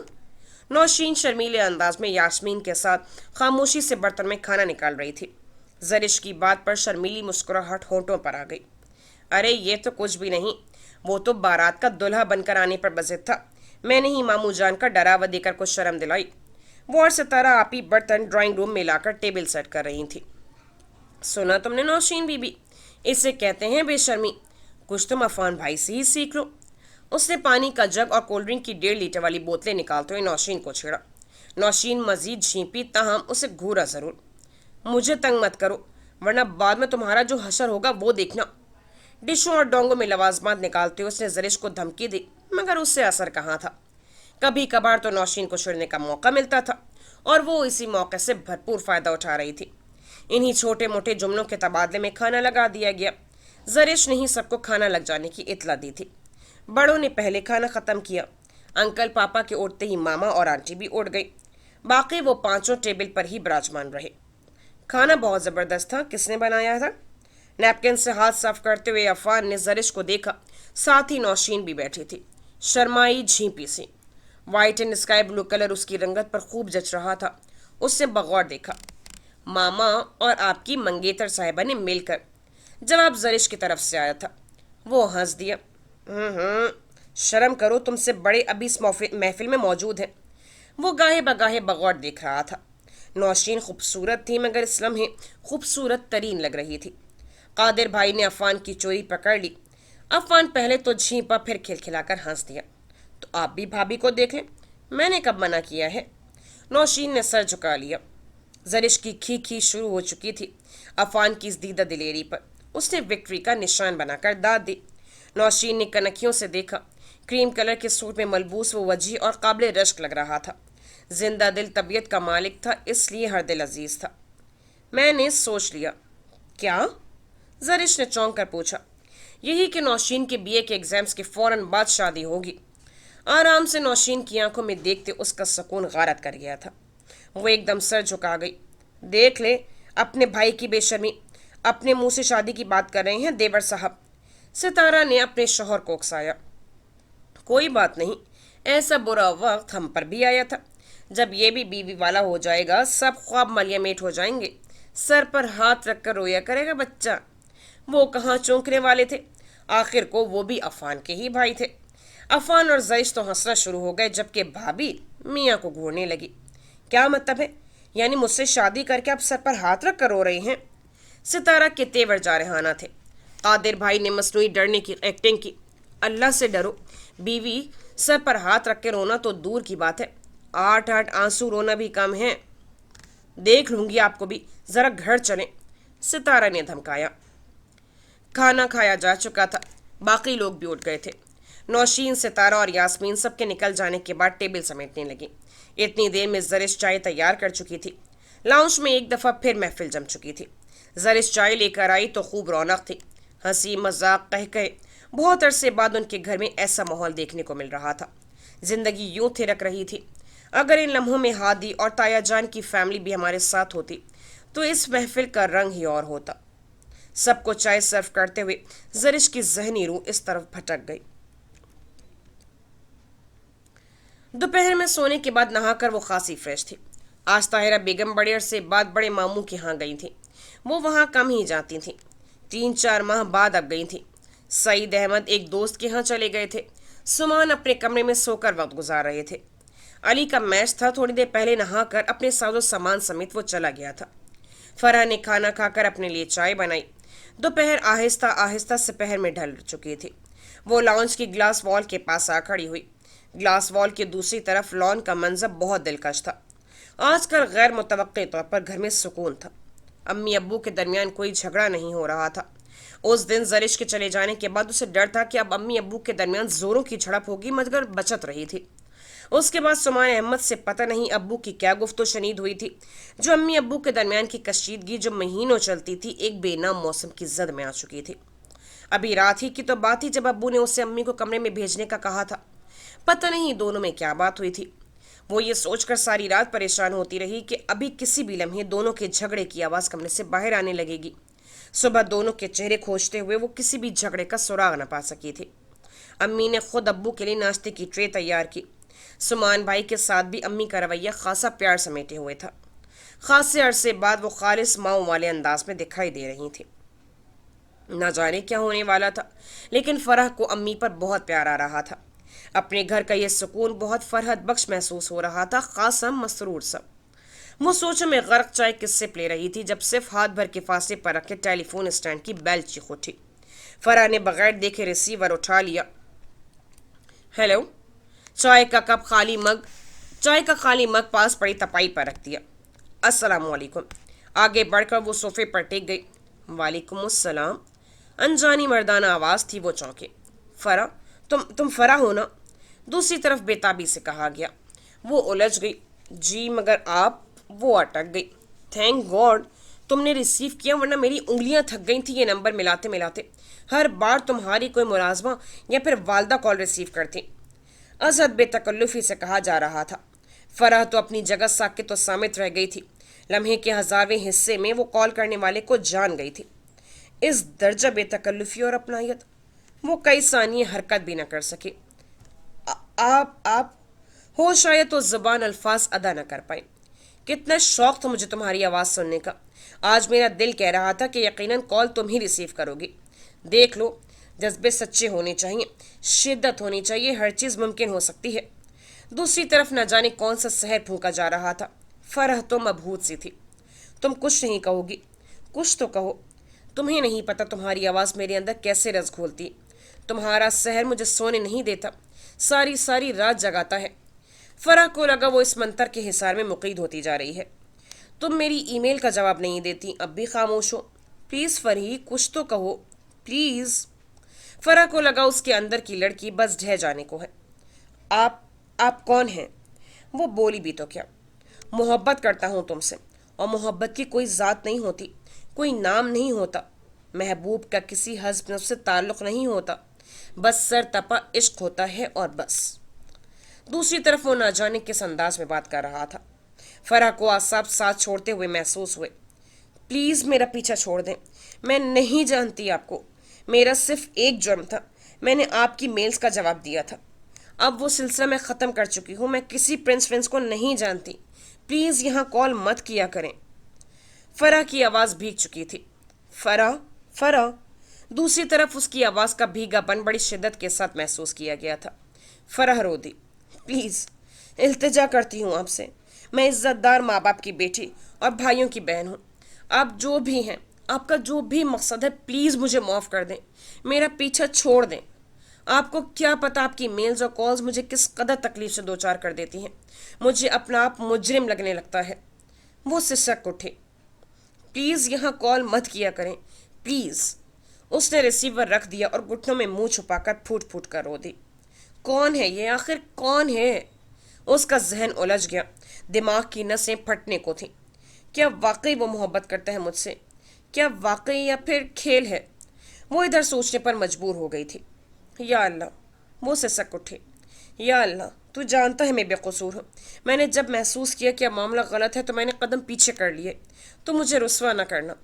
नौशीन शर्मीले अंदाज में यास्मीन के साथ खामोशी से बर्तन में खाना निकाल रही थी। जरिश की बात पर शर्मीली मुस्कुराहट होठों पर आ गई। अरे ये तो कुछ भी नहीं, वो तो बारात का दुल्हा बनकर आने पर बजिद था। मैंने ही मामू जान का डरावा देकर कुछ शर्म दिलाई। वो और सितारा आपी बर्तन ड्राइंग रूम में लाकर टेबल सेट कर रही थी। सुना तुमने नौशीन बीबी, इसे कहते हैं बेशर्मी। कुछ तुम अफान भाई से ही सीख लो। उसने पानी का जग और कोल्ड ड्रिंक की 1.5 लीटर वाली बोतलें निकालते हुए नौशीन को छेड़ा। नौशीन मजीद झींपी, ताहम उसे घूरा जरूर। मुझे तंग मत करो, वरना बाद में तुम्हारा जो हशर होगा वो देखना। डिशों और डोंगों में लवाजमात निकालते हुए उसने जरिश को धमकी दी, मगर उससे असर कहाँ था। कभी कभार तो नौशीन को छेड़ने का मौका मिलता था और वो इसी मौके से भरपूर फायदा उठा रही थी। इन्हीं छोटे मोटे जुमलों के तबादले में खाना लगा दिया गया। जरिश ने ही सबको खाना लग जाने की इतला दी थी। बड़ों ने पहले खाना ख़त्म किया। अंकल पापा के उठते ही मामा और आंटी भी उठ गई। बाकी वो पांचों टेबल पर ही विराजमान रहे। खाना बहुत ज़बरदस्त था। किसने बनाया था? नैपकिन से हाथ साफ करते हुए अफान ने जरिश को देखा। साथ ही नौशीन भी बैठी थी, शर्माई झींपी सी। White and sky blue colour उसकी रंगत पर खूब जच रहा था। उसने बगौर देखा। मामा और आपकी मंगेतर साहिबा ने मिलकर, जवाब जरिश की तरफ से आया था। वो हंस दिया। शर्म करो, तुमसे बड़े अभी इस महफिल में मौजूद हैं। वो गाहे बगाहे बगौर देख रहा था। नौशीन खूबसूरत थी, मगर इस लम्हे खूबसूरत तरीन लग रही थी। कादिर भाई ने अफान की चोरी पकड़ ली। अफान पहले तो झींपा, फिर खिलखिलाकर हंस दिया। तो आप भी भाभी को देख लें, मैंने कब मना किया है? नौशीन ने सर झुका लिया। जरिश की खी शुरू हो चुकी थी अफान की इस दीदा दिलेरी पर। उसने विक्ट्री का निशान बनाकर दाद दी। नौशीन ने कनखियों से देखा। क्रीम कलर के सूट में मलबूस वो वजी और काबिल रश्क लग रहा था। जिंदा दिल तबीयत का मालिक था, इसलिए हर दिल अजीज था। मैंने सोच लिया। क्या? जरिश ने चौंक कर पूछा। यही कि नौशीन के बीए के एग्जाम्स के फौरन बाद शादी होगी। आराम से नौशीन की आंखों में देखते उसका सुकून गारत कर गया था। वो एकदम सर झुका गई। देख ले अपने भाई की बेशर्मी, अपने मुंह से शादी की बात कर रहे हैं देवर साहब। सितारा ने अपने शौहर को उकसाया। कोई बात नहीं, ऐसा बुरा वक्त हम पर भी आया था। जब ये भी बीवी वाला हो जाएगा, सब ख्वाब मलियामेट हो जाएंगे। सर पर हाथ रखकर रोया करेगा बच्चा। वो कहाँ चौंकने वाले थे, आखिर को वो भी अफान के ही भाई थे। अफान और जैश तो हंसना शुरू हो गए, जबकि भाभी मियाँ को घूरने लगी। क्या मतलब है? यानी मुझसे शादी करके आप सर पर हाथ रख कर रो रहे हैं? सितारा के तेवर जारहाना थे। कादिर भाई ने मसनूई डरने की एक्टिंग की। अल्लाह से डरो, बीवी सर पर हाथ रख के रोना तो दूर की बात है, 8 आंसू रोना भी कम है। देख लूंगी आपको भी, जरा घर चलें, सितारा ने धमकाया। खाना खाया जा चुका था। बाकी लोग भी उठ गए थे। नौशीन, सितारा और यास्मीन सबके निकल जाने के बाद टेबल समेटने लगी। इतनी देर में जरिश चाय तैयार कर चुकी थी। लाउंज में एक दफ़ा फिर महफिल जम चुकी थी। जरिश चाय लेकर आई तो खूब रौनक थी। हंसी मजाक कह कहे बहुत अरसे बाद उनके घर में ऐसा माहौल देखने को मिल रहा था। जिंदगी यूं थिरक रही थी। अगर इन लम्हों में हादी और ताया जान की फैमिली भी हमारे साथ होती तो इस महफिल का रंग ही और होता। सबको चाय सर्व करते हुए जरिश की जहनी रूह इस तरफ भटक गई। दोपहर में सोने के बाद नहाकर वो खासी फ्रेश थी। आज ताहिरा बेगम बड़े अरसे बाद बड़े मामू के यहाँ गई थी। वो वहाँ कम ही जाती थी। 3-4 माह बाद अब गई थी। सईद अहमद एक दोस्त के यहाँ चले गए थे। सुमान अपने कमरे में सोकर वक्त गुजार रहे थे। अली का मैच था। थोड़ी देर पहले नहाकर अपने साजो सामान समेत वो चला गया था। फराह ने खाना खाकर अपने लिए चाय बनाई। दोपहर आहिस्ता आहिस्ता दोपहर में ढल चुकी थी। वो लॉन्च की ग्लास वॉल के पास आ खड़ी हुई। ग्लास वॉल के दूसरी तरफ लॉन का मंजर बहुत दिलकश था। आजकल गैर मुतवक्के तौर पर घर में सुकून था। अम्मी अब्बू के दरमियान कोई झगड़ा नहीं हो रहा था। उस दिन जरिश के चले जाने के बाद उसे डर था कि अब अम्मी अब्बू के दरमियान जोरों की झड़प होगी, मगर बचत रही थी। उसके बाद सुमान अहमद से पता नहीं अब्बू की क्या गुफ्तो शनीद हुई थी, जो अम्मी अब्बू के दरमियान की कशीदगी जो महीनों चलती थी एक बेनाम मौसम की जद में आ चुकी थी। अभी रात ही की तो बात थी जब अब्बू ने उससे अम्मी को कमरे में भेजने का कहा था। पता नहीं दोनों में क्या बात हुई थी। वो ये सोचकर सारी रात परेशान होती रही कि अभी किसी भी लम्हे दोनों के झगड़े की आवाज़ कमरे से बाहर आने लगेगी। सुबह दोनों के चेहरे खोजते हुए वो किसी भी झगड़े का सुराग न पा सकी थी। अम्मी ने खुद अब्बू के लिए नाश्ते की ट्रे तैयार की। सुमान भाई के साथ भी अम्मी का रवैया खासा प्यार समेटे हुए था। खासे अरसे बाद वो खालिस माओ वाले अंदाज में दिखाई दे रही थी। न जाने क्या होने वाला था, लेकिन फराह को अम्मी पर बहुत प्यार आ रहा था। अपने घर का यह सुकून बहुत फरहत बख्श महसूस हो रहा था, खासा मसरूर सा। वो सोचों में गर्क चाय किससे ले रही थी जब सिर्फ हाथ भर के फासले पर रखे टेलीफोन स्टैंड की बेल चीख उठी। फराह ने बगैर देखे रिसीवर उठा लिया। हेलो। चाय का खाली मग पास पड़ी तपाई पर रख दिया। अस्सलाम वालेकुम। आगे बढ़कर वो सोफे पर टेक गई। वालेकुम अस्सलाम। अनजानी मर्दाना आवाज़ थी। वो चौंके। फरा, तुम फरा हो ना? दूसरी तरफ बेताबी से कहा गया। वो उलझ गई। जी मगर आप। वो अटक गई। थैंक गॉड तुमने रिसीव किया, वरना मेरी उंगलियां थक गई थी ये नंबर मिलाते मिलाते। हर बार तुम्हारी कोई मुलाजमा या फिर वालदा कॉल रिसीव करती। असद बेतकल्लुफी से कहा जा रहा था। फराह तो अपनी जगह साकित और सामित रह गई थी। लम्हे के हजारवें हिस्से में वो कॉल करने वाले को जान गई थी। इस दर्जा बेतकल्लुफी और अपनायत वो कई सानिये हरकत भी न कर सके। आप हो शायद तो ज़बान अल्फाज अदा न कर पाए। कितना शौक था मुझे तुम्हारी आवाज़ सुनने का। आज मेरा दिल कह रहा था कि यकीनन कॉल तुम ही रिसीव करोगे। देख लो, जज्बे सच्चे होने चाहिए, शिद्दत होनी चाहिए, हर चीज़ मुमकिन हो सकती है। दूसरी तरफ न जाने कौन सा सहर फूंका जा रहा था। फरह तो मबहूत सी थी। तुम कुछ नहीं कहोगी? कुछ तो कहो। तुम्हें नहीं पता तुम्हारी आवाज़ मेरे अंदर कैसे रस घोलती। तुम्हारा सहर मुझे सोने नहीं देता, सारी सारी रात जगाता है। फराह को लगा वो इस मंतर के हिसार में मुक़ीद होती जा रही है। तुम मेरी ईमेल का जवाब नहीं देती, अब भी खामोश हो। प्लीज़ फरही, कुछ तो कहो प्लीज़। फराह को लगा उसके अंदर की लड़की बस ढह जाने को है। आप कौन हैं? वो बोली भी तो क्या। मोहब्बत करता हूँ तुमसे, और मोहब्बत की कोई ज़ात नहीं होती, कोई नाम नहीं होता। महबूब का किसी हस्ब से ताल्लुक़ नहीं होता, बस सर तपा इश्क होता है और बस। दूसरी तरफ वो ना जाने किस अंदाज में बात कर रहा था। फराह को आसाब साथ छोड़ते हुए महसूस हुए। प्लीज़ मेरा पीछा छोड़ दें। मैं नहीं जानती आपको। मेरा सिर्फ एक जुर्म था, मैंने आपकी मेल्स का जवाब दिया था। अब वो सिलसिला मैं ख़त्म कर चुकी हूँ। मैं किसी प्रिंस को नहीं जानती। प्लीज़ यहाँ कॉल मत किया करें। फराह की आवाज़ भीग चुकी थी। फराह, फराह। दूसरी तरफ उसकी आवाज़ का भीगापन बड़ी शिद्दत के साथ महसूस किया गया था। फराह रो दी। प्लीज़ इल्तिजा करती हूँ आपसे। मैं इज़्ज़तदार माँ बाप की बेटी और भाइयों की बहन हूँ। आप जो भी हैं, आपका जो भी मकसद है, प्लीज़ मुझे माफ़ कर दें, मेरा पीछा छोड़ दें। आपको क्या पता आपकी मेल्स और कॉल्स मुझे किस कदर तकलीफ से दो चार कर देती हैं। मुझे अपना आप मुजरिम लगने लगता है। वो सिसक उठे। प्लीज़ यहाँ कॉल मत किया करें, प्लीज़। उसने रिसीवर रख दिया और घुटनों में मुंह छुपाकर फूट फूट कर रो दी। कौन है ये आखिर, कौन है? उसका जहन उलझ गया। दिमाग की नसें फटने को थीं। क्या वाकई वो मोहब्बत करता है मुझसे? क्या वाकई, या फिर खेल है? वो इधर सोचने पर मजबूर हो गई थी। या अल्लाह, वो सिसक उठे। या अल्लाह, तू जानता है मैं बेकसूर हूँ। मैंने जब महसूस किया कि मामला गलत है तो मैंने कदम पीछे कर लिए। तो मुझे रुस्वा न करना।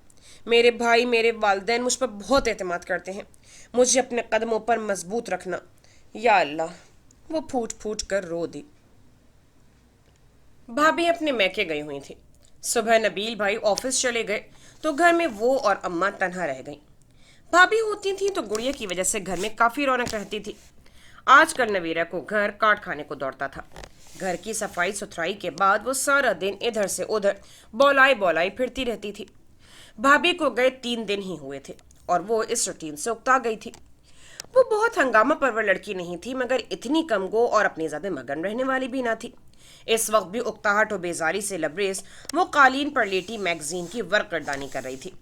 मेरे भाई, मेरे वालिदैन मुझ पर बहुत एतमाद करते हैं। मुझे अपने कदमों पर मजबूत रखना। या अल्लाह। वो फूट फूट कर रो दी। भाभी अपने मैके गई हुई थी। सुबह नबील भाई ऑफिस चले गए तो घर में वो और अम्मा तन्हा रह गईं। भाभी होती थी तो गुड़िया की वजह से घर में काफी रौनक रहती थी। आजकल नवीरा को घर काट खाने को दौड़ता था। घर की सफाई सुथराई के बाद वो सारा दिन इधर से उधर बौलाई बौलाई फिरती रहती थी। भाभी को गए 3 दिन ही हुए थे और वो इस रूटीन से उकता गई थी। वो बहुत हंगामा परवर लड़की नहीं थी, मगर इतनी कमगो और अपने ज्यादा मगन रहने वाली भी ना थी। इस वक्त भी उकताहट और बेजारी से लबरेज वो कालीन पर लेटी मैगजीन की वर्करदानी कर रही थी।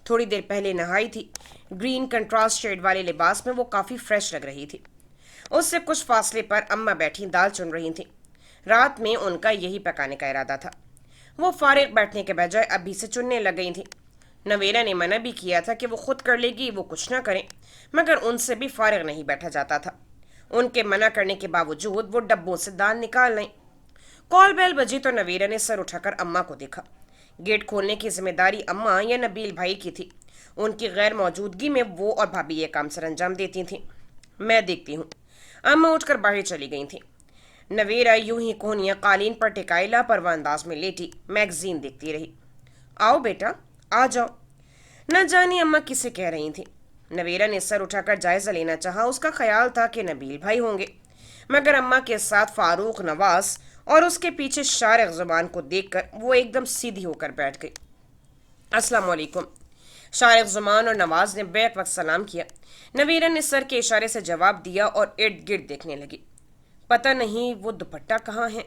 थोड़ी देर पहले नहाई थी। ग्रीन कंट्रास्ट शेड वाले लिबास में वो काफी फ्रेश लग रही थी। उससे कुछ फासले पर अम्मा बैठी दाल चुन रही थी। रात में उनका यही पकाने का इरादा था। वो फारिग बैठने के बजाय अभी से चुनने लग गई थी। नवेरा ने मना भी किया था कि वो खुद कर लेगी, वो कुछ ना करें, मगर उनसे भी फारिग नहीं बैठा जाता था। उनके मना करने के बावजूद वो डब्बों से दाल निकाल लाई। कॉल बेल बजी तो नवेरा ने सर उठाकर अम्मा को देखा। गेट खोलने की जिम्मेदारी अम्मा या नबील भाई की थी। उनकी गैर मौजूदगी में वो और भाभी ये काम सर अंजाम देती थी। मैं देखती हूँ। अम्मा उठकर बाहर चली गई थी। नवेरा यूं ही कोहनियाँ कालीन पर टिकाई लापरवाह अंदाज में लेटी मैगजीन देखती रही। आओ बेटा, आ जाओ। न जाने अम्मा किसे कह रही थी। नवेरा ने सर उठाकर जायजा लेना चाहा। उसका ख्याल था कि नबील भाई होंगे, मगर अम्मा के साथ फारूक, नवाज और उसके पीछे शारिक ज़ुबान को देखकर वो एकदम सीधी होकर बैठ गई। अस्सलाम वालेकुम। शारिक ज़ुबान और नवाज ने बैक वक्त सलाम किया। नवीरा ने सर के इशारे से जवाब दिया और इर्द गिर्द देखने लगी। पता नहीं वो दुपट्टा कहाँ है।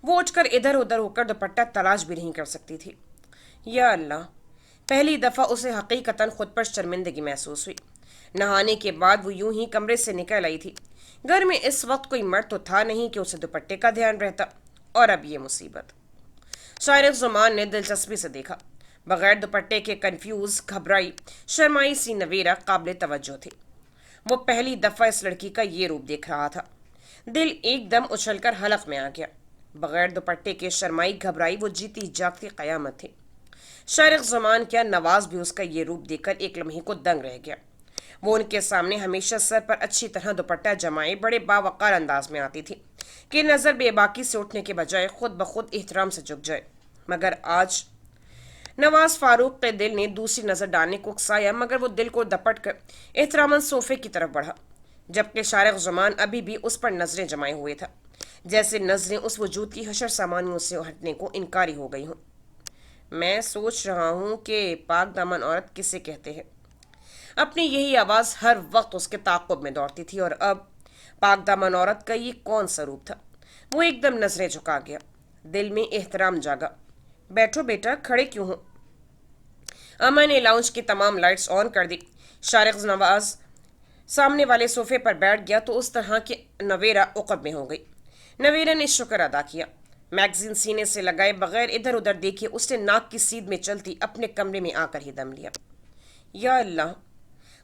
वो उठकर इधर उधर होकर दुपट्टा तलाश भी नहीं कर सकती थी। या अल्लाह, पहली दफ़ा उसे हकीकतन खुद पर शर्मिंदगी महसूस हुई। नहाने के बाद वो यूं ही कमरे से निकल आई थी। घर में इस वक्त कोई मर्द तो था नहीं कि उसे दुपट्टे का ध्यान रहता, और अब ये मुसीबत। शारिक ज़ुमान ने दिलचस्पी से देखा। बगैर दुपट्टे के कंफ्यूज, घबराई, शर्माई सी नवीरा काबिल तवज्जो थी। वो पहली दफ़ा इस लड़की का ये रूप देख रहा था। दिल एकदम उछलकर हलक में आ गया। बगैर दुपट्टे के शर्माई घबराई वो जीती जागती क़यामत थी। शारिक ज़ुमान क्या, नवाज भी उसका ये रूप देखकर एक लम्हे को दंग रह गया। वो उनके सामने हमेशा सर पर अच्छी तरह दुपट्टा जमाए बड़े बावकार अंदाज में आती थी कि नज़र बेबाकी से उठने के बजाय खुद ब खुद एहतराम से झुक जाए। मगर आज नवाज फारूक के दिल ने दूसरी नज़र डालने को उकसाया, मगर वो दिल को दपट कर एहतरामन सोफे की तरफ बढ़ा, जबकि शारिक ज़ुमान अभी भी उस पर नज़रें जमाए हुए था, जैसे नज़रें उस वजूद की हशर सामानियों से हटने को इनकारी हो गई हों। मैं सोच रहा हूँ कि पाक दामन औरत किसे कहते हैं। अपनी यही आवाज़ हर वक्त उसके ताक़ुब में दौड़ती थी, और अब पाक दामन औरत का ये कौन सा रूप था। वो एकदम नजरें झुका गया। दिल में एहतराम जागा। बैठो बेटा, खड़े क्यों हो। अम्मा ने लाउंज की तमाम लाइट्स ऑन कर दी। शारिक नवाज सामने वाले सोफे पर बैठ गया तो उस तरह की नवेरा उकब में हो गई। नवेरा ने शुक्र अदा किया। मैगजीन सीने से लगाए बगैर इधर उधर देखे उसने नाक की सीध में चलती अपने कमरे में आकर ही दम लिया। या अल्लाह,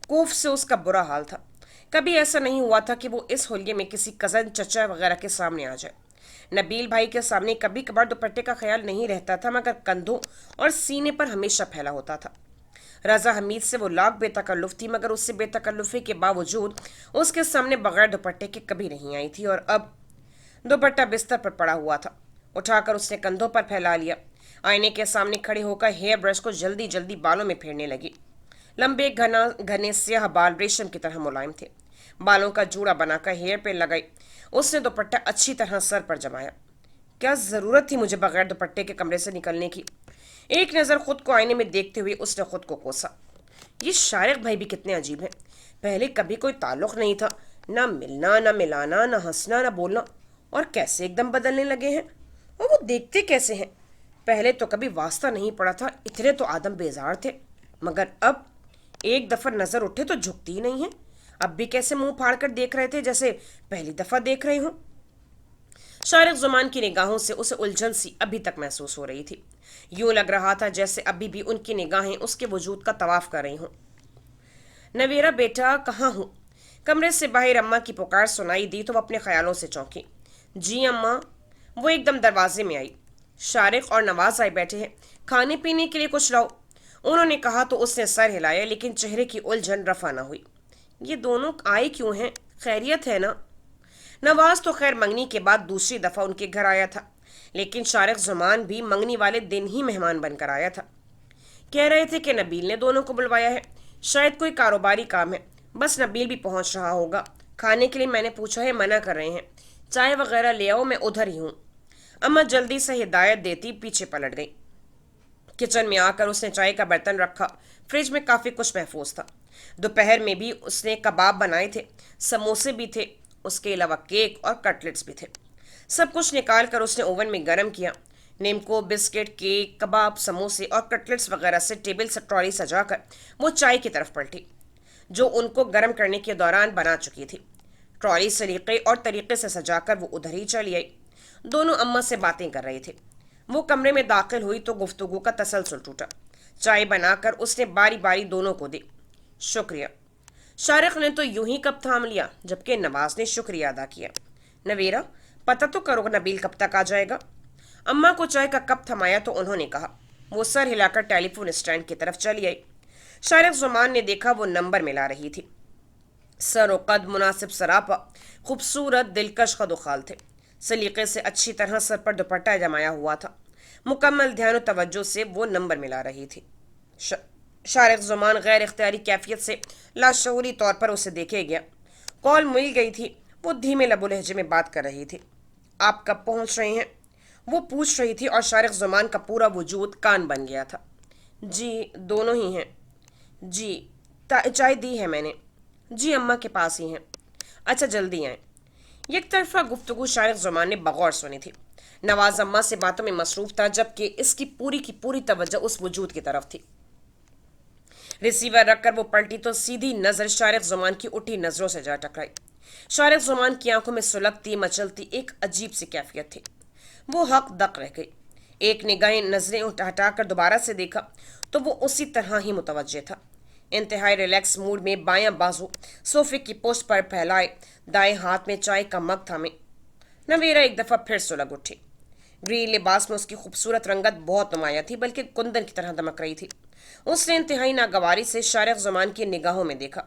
कोफ से उसका बुरा हाल था। कभी ऐसा नहीं हुआ था कि वो इस होलिये में किसी कज़न, चचा वगैरह के सामने आ जाए। नबील भाई के सामने कभी कभार दुपट्टे का ख्याल नहीं रहता था, मगर कंधों और सीने पर हमेशा फैला होता था। रजा हमीद से वो लाख बेतकल्लुफ़ थी, मगर उससे बेतकल्लुफ़ी के बावजूद उसके सामने बगैर दुपट्टे के कभी नहीं आई थी, और अब दुपट्टा बिस्तर पर पड़ा हुआ था। उठाकर उसने कंधों पर फैला लिया। आईने के सामने खड़े होकर हेयर ब्रश को जल्दी जल्दी बालों में फेरने लगी। लंबे घने स्याह बाल रेशम की तरह मुलायम थे। बालों का जूड़ा बनाकर हेयर पे लगाई। उसने दुपट्टा अच्छी तरह सर पर जमाया। क्या ज़रूरत थी मुझे बगैर दुपट्टे के कमरे से निकलने की। एक नज़र खुद को आईने में देखते हुए उसने खुद को कोसा। ये शारिक भाई भी कितने अजीब हैं। पहले कभी कोई ताल्लुक़ नहीं था, ना मिलना, ना मिलाना, ना हंसना, ना बोलना, और कैसे एकदम बदलने लगे हैं। और वो देखते कैसे हैं। पहले तो कभी वास्ता नहीं पड़ा था, इतने तो आदम बेजार थे, मगर अब एक दफ़ा नज़र उठे तो झुकती ही नहीं है। अब भी कैसे मुंह फाड़ कर देख रहे थे, जैसे पहली दफ़ा देख रहे हों। शारिक ज़ुमान की निगाहों से उसे उलझन सी अभी तक महसूस हो रही थी। यूं लग रहा था जैसे अभी भी उनकी निगाहें उसके वजूद का तवाफ कर रही हों। नवीरा बेटा, कहाँ हूँ। कमरे से बाहर अम्मा की पुकार सुनाई दी तो वो अपने ख्यालों से चौंकी। जी अम्मा। वो एकदम दरवाजे में आई। शारिक और नवाज आए बैठे हैं, खाने पीने के लिए कुछ लाओ। उन्होंने कहा तो उसने सर हिलाया, लेकिन चेहरे की उलझन रफा ना हुई। ये दोनों आए क्यों हैं, खैरियत है ना। नवाज तो खैर मंगनी के बाद दूसरी दफ़ा उनके घर आया था, लेकिन शारिक ज़ुमान भी मंगनी वाले दिन ही मेहमान बनकर आया था। कह रहे थे कि नबील ने दोनों को बुलवाया है, शायद कोई कारोबारी काम है, बस नबील भी पहुंच रहा होगा। खाने के लिए मैंने पूछा है, मना कर रहे हैं। चाय वगैरह ले आओ, मैं उधर ही हूँ। अम्मा जल्दी से हिदायत देती पीछे पलट गई। किचन में आकर उसने चाय का बर्तन रखा। फ्रिज में काफ़ी कुछ महफूज था। दोपहर में भी उसने कबाब बनाए थे, समोसे भी थे, उसके अलावा केक और कटलेट्स भी थे। सब कुछ निकाल कर उसने ओवन में गर्म किया। नीमको, बिस्किट, केक, कबाब, समोसे और कटलेट्स वगैरह से टेबल से ट्रॉली सजाकर वो चाय की तरफ पलटी, जो उनको गर्म करने के दौरान बना चुकी थी। ट्रॉली सलीके और तरीके से सजाकर वो उधर ही चली आई। दोनों अम्मा से बातें कर रहे थे। वो कमरे में दाखिल हुई तो गुफ्तगू का तसलसल टूटा। चाय बनाकर उसने बारी बारी दोनों को दी। शुक्रिया। शारिक ने तो यूं ही कप थाम लिया, जबकि नवाज ने शुक्रिया अदा किया। नवीरा, पता तो करो नबील कब तक आ जाएगा। अम्मा को चाय का कप थमाया तो उन्होंने कहा। वो सर हिलाकर टेलीफोन स्टैंड की तरफ चली आई। शारिक जुमान ने देखा वो नंबर मिला रही थी। सर व कद मुनासिब सरापा, खूबसूरत दिलकश कदोखाल थे। सलीके से अच्छी तरह सर पर दुपट्टा जमाया हुआ था। मुकम्मल ध्यान और तवज्जो से वो नंबर मिला रही थी। शारिक जुमान गैर इख्तियारी कैफियत से लाशऊरी तौर पर उसे देखे गया। कॉल मिल गई थी। वो धीमे लबो लहजे में बात कर रही थी। आप कब पहुंच रहे हैं, वो पूछ रही थी और शारिक जुमान का पूरा वजूद कान बन गया था। जी, दोनों ही हैं। जी, चाय दी है मैंने। जी, अम्मा के पास ही हैं। अच्छा, जल्दी आएँ। एक तरफा गुफ्तगू शारिक जुमान ने बगौर सुनी थी। नवाज अम्मा से बातों में मसरूफ था, जबकि इसकी पूरी की पूरी तवज्जो उस वजूद की तरफ थी। रिसीवर रखकर वो पलटी तो सीधी नजर शारिक जुमान की उठी नजरों से जा टकराई। शारिक जुमान की आंखों में सुलगती मचलती एक अजीब सी कैफियत थी। वो हक दक रह गई। एक निगाहें नजरें हटाकर दोबारा से देखा तो वो उसी तरह ही मुतवज्जे था। इंतहाई रिलैक्स मूड में बायां बाजू सोफे की पोस्ट पर फैलाए, दाएं हाथ में चाय का मग थामे, नवीरा एक दफा फिर सुलग उठी। ग्रीन लिबास में उसकी खूबसूरत रंगत बहुत नुमाया थी, बल्कि कुंदन की तरह दमक रही थी। उसने इंतहाई नागवारी से शारिक जुमान की निगाहों में देखा।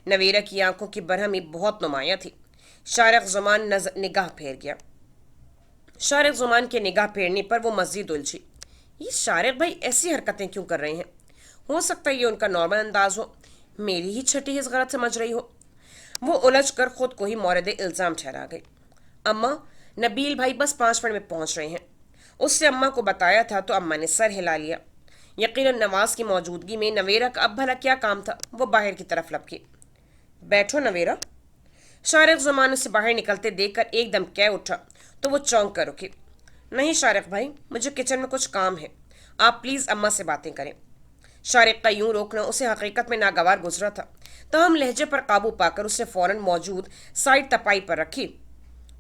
नवीरा की आंखों की बरहमी बहुत नुमाया थी। शारिक जुमान निगाह फेर गया। शारिक जुमान के निगाह फेरने पर वो मजीद उलझी। ये शारिक भाई ऐसी हरकतें क्यों कर रहे हैं? हो सकता है ये उनका नॉर्मल अंदाज हो, मेरी ही छठी हिस्स गलत समझ रही हो। वो उलझ कर खुद को ही मौरद इल्ज़ाम ठहरा गई। अम्मा, नबील भाई बस 5 मिनट में पहुंच रहे हैं। उससे अम्मा को बताया था तो अम्मा ने सर हिला लिया। यकीनन नवाज की मौजूदगी में नवेरा का अब भला क्या काम था। वो बाहर की तरफ लपकी। बैठो नवेरा। शारिक जुमान से बाहर निकलते देखकर एकदम कह उठा तो वो चौंक कर रुकी। नहीं शारिक भाई, मुझे किचन में कुछ काम है, आप प्लीज़ अम्मा से बातें करें। शारिक का यूं रोकना उसे हकीकत में नागवार गुजरा था। तमाम लहजे पर काबू पाकर उसने फौरन मौजूद साइड तपाई पर रखी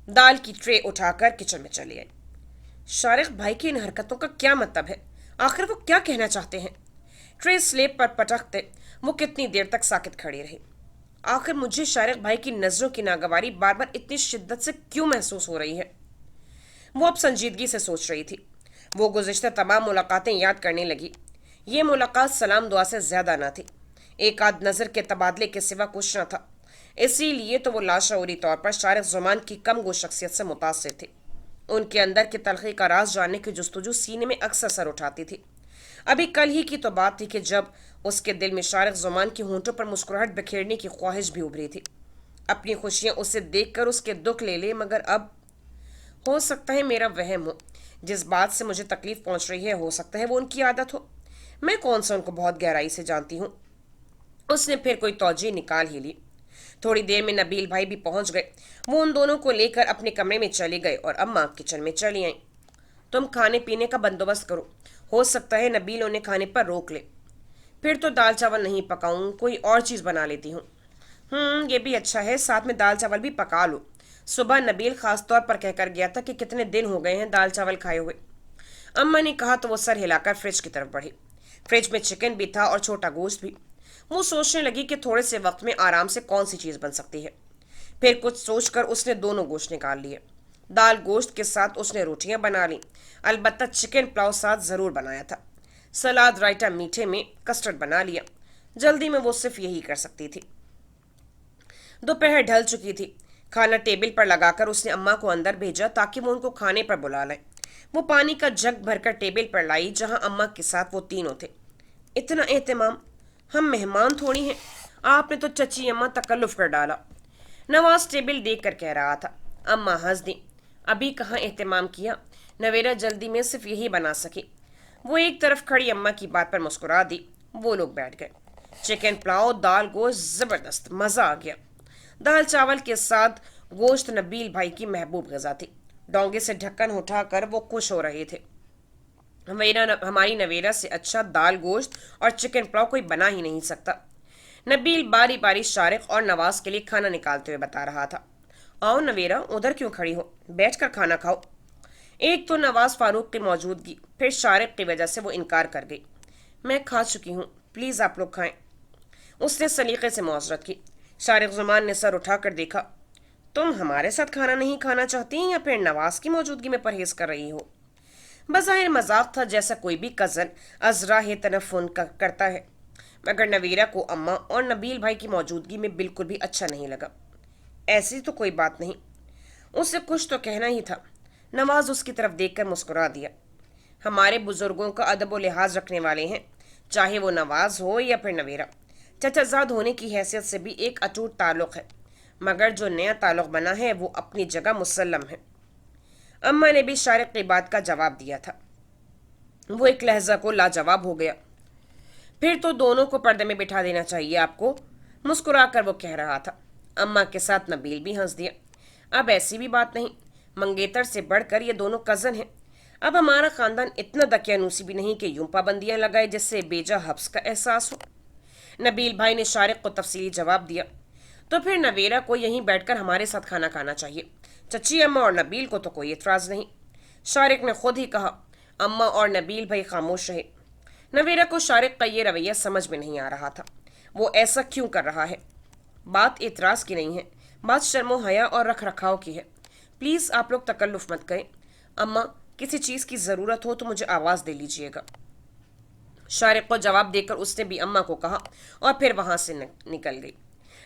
दाल की ट्रे उठाकर किचन में चली आई। शारिक भाई की इन हरकतों का क्या मतलब है? आखिर वो क्या कहना चाहते हैं? ट्रे स्लेब पर पटकते वो कितनी देर तक साकित खड़ी रही। आखिर मुझे शारिक भाई की नजरों की नागवारी बार बार इतनी शिद्दत से क्यों महसूस हो रही है? वो अब संजीदगी से सोच रही थी। वो गुज़िश्ता तमाम मुलाकातें याद करने लगी। ये मुलाकात सलाम दुआ से ज्यादा ना थी। एक आध नज़र के तबादले के सिवा कुछ न था। इसीलिए तो वो लाशऊरी तौर पर शारिक जुमान की कम गो शख्सियत से मुतासिर थी। उनके अंदर की तलखी का राज जानने की जुस्तजू सीने में अक्सर सर उठाती थी। अभी कल ही की तो बात थी कि जब उसके दिल में शारिक जुमान की होंठों पर मुस्कुराहट बिखेरने की ख्वाहिश भी उभरी थी। अपनी खुशियां उसे देखकर उसके दुख ले ले, मगर अब हो सकता है मेरा वहम हो। जिस बात से मुझे तकलीफ पहुंच रही है, हो सकता है वो उनकी आदत हो। मैं कौन सा उनको बहुत गहराई से जानती हूँ। उसने फिर कोई तौजीह निकाल ही ली। थोड़ी देर में नबील भाई भी पहुंच गए। वो उन दोनों को लेकर अपने कमरे में चले गए और अम्मा किचन में चली आईं। तुम खाने पीने का बंदोबस्त करो, हो सकता है नबील उन्हें खाने पर रोक ले। फिर तो दाल चावल नहीं पकाऊं, कोई और चीज़ बना लेती हूँ। ये भी अच्छा है, साथ में दाल चावल भी पका लो। सुबह नबील खास तौर पर कहकर गया था कि कितने दिन हो गए हैं दाल चावल खाए हुए। अम्मा ने कहा तो वो सर हिलाकर फ्रिज की तरफ बढ़ी। फ्रिज में चिकन भी था और छोटा गोश्त भी। वो सोचने लगी कि थोड़े से वक्त में आराम से कौन सी चीज़ बन सकती है। फिर कुछ सोचकर उसने दोनों गोश्त निकाल लिए। दाल गोश्त के साथ उसने रोटियां बना ली। अलबत्ता चिकन पुलाव साथ ज़रूर बनाया था। सलाद, रायता, मीठे में कस्टर्ड बना लिया। जल्दी में वो सिर्फ यही कर सकती थी। दोपहर ढल चुकी थी। खाना टेबल पर लगाकर उसने अम्मा को अंदर भेजा ताकि वो उनको खाने पर बुला लें। वो पानी का जग भरकर टेबल पर लाई, जहां अम्मा के साथ वो तीनों थे। اتنا اہتمام؟ ہم مہمان تھوڑی ہیں، آپ نے تو چچی اماں تکلف کر ڈالا۔ نواز ٹیبل دیکھ کر کہہ رہا تھا۔ اماں ہنس دی۔ ابھی کہاں اہتمام کیا، نویرا جلدی میں صرف یہی بنا سکی۔ وہ ایک طرف کھڑی اماں کی بات پر مسکرا دی۔ وہ لوگ بیٹھ گئے۔ چکن پلاؤ، دال گوشت زبردست، مزہ آ گیا۔ دال چاول کے ساتھ گوشت نبیل بھائی کی محبوب غذا تھی۔ ڈونگے سے ڈھکن اٹھا کر وہ خوش ہو رہے تھے۔ ہماری نویرا سے اچھا دال گوشت اور چکن پلاؤ کوئی بنا ہی نہیں سکتا۔ نبیل باری باری شارق اور نواز کے لیے کھانا نکالتے ہوئے بتا رہا تھا۔ آؤ نویرا، ادھر کیوں کھڑی ہو، بیٹھ کر کھانا کھاؤ۔ ایک تو نواز فاروق کی موجودگی، پھر شارق کی وجہ سے وہ انکار کر گئی۔ میں کھا چکی ہوں، پلیز آپ لوگ کھائیں۔ اس نے سلیقے سے معذرت کی۔ شارق زمان نے سر اٹھا کر دیکھا۔ تم ہمارے ساتھ کھانا نہیں کھانا چاہتی یا پھر نواز کی موجودگی میں پرہیز کر رہی ہو؟ بظاہر مذاق تھا، جیسا کوئی بھی کزن از راہ تنفن کرتا ہے، مگر نویرا کو اماں اور نبیل بھائی کی موجودگی میں بالکل بھی اچھا نہیں لگا۔ ایسی تو کوئی بات نہیں، اسے کچھ تو کہنا ہی تھا۔ نواز اس کی طرف دیکھ کر مسکرا دیا۔ ہمارے بزرگوں کا ادب و لحاظ رکھنے والے ہیں، چاہے وہ نواز ہو یا پھر نویرا۔ چچا زاد ہونے کی حیثیت سے بھی ایک اٹوٹ تعلق ہے، مگر جو نیا تعلق بنا ہے وہ اپنی جگہ مسلم ہے۔ اماں نے بھی شارق کی بات کا جواب دیا تھا۔ وہ ایک لہجہ کو لاجواب ہو گیا۔ پھر تو دونوں کو پردے میں بٹھا دینا چاہیے آپ کو، مسکرا کر وہ کہہ رہا تھا۔ اماں کے ساتھ نبیل بھی ہنس دیا۔ اب ایسی بھی بات نہیں، منگیتر سے بڑھ کر یہ دونوں کزن ہیں۔ اب ہمارا خاندان اتنا دقیانوسی بھی نہیں کہ یوں پابندیاں لگائے جس سے بیجا حبس کا احساس ہو۔ نبیل بھائی نے شارق کو تفصیلی جواب دیا۔ تو پھر نویرا کو یہیں بیٹھ کر ہمارے ساتھ کھانا کھانا چاہیے، چچی اماں اور نبیل کو تو کوئی اعتراض نہیں۔ شارق نے خود ہی کہا۔ اماں اور نبیل بھائی خاموش رہے۔ نویرا کو شارق کا یہ رویہ سمجھ میں نہیں آ رہا تھا۔ وہ ایسا کیوں کر رہا ہے؟ بات اعتراض کی نہیں ہے، بات شرم و حیا اور رکھ رکھاؤ کی ہے۔ پلیز آپ لوگ تکلف مت کریں۔ اماں، کسی چیز کی ضرورت ہو تو مجھے آواز دے لیجیے گا۔ شارق کو جواب دے کر اس نے بھی اماں کو کہا اور پھر وہاں سے نکل گئی۔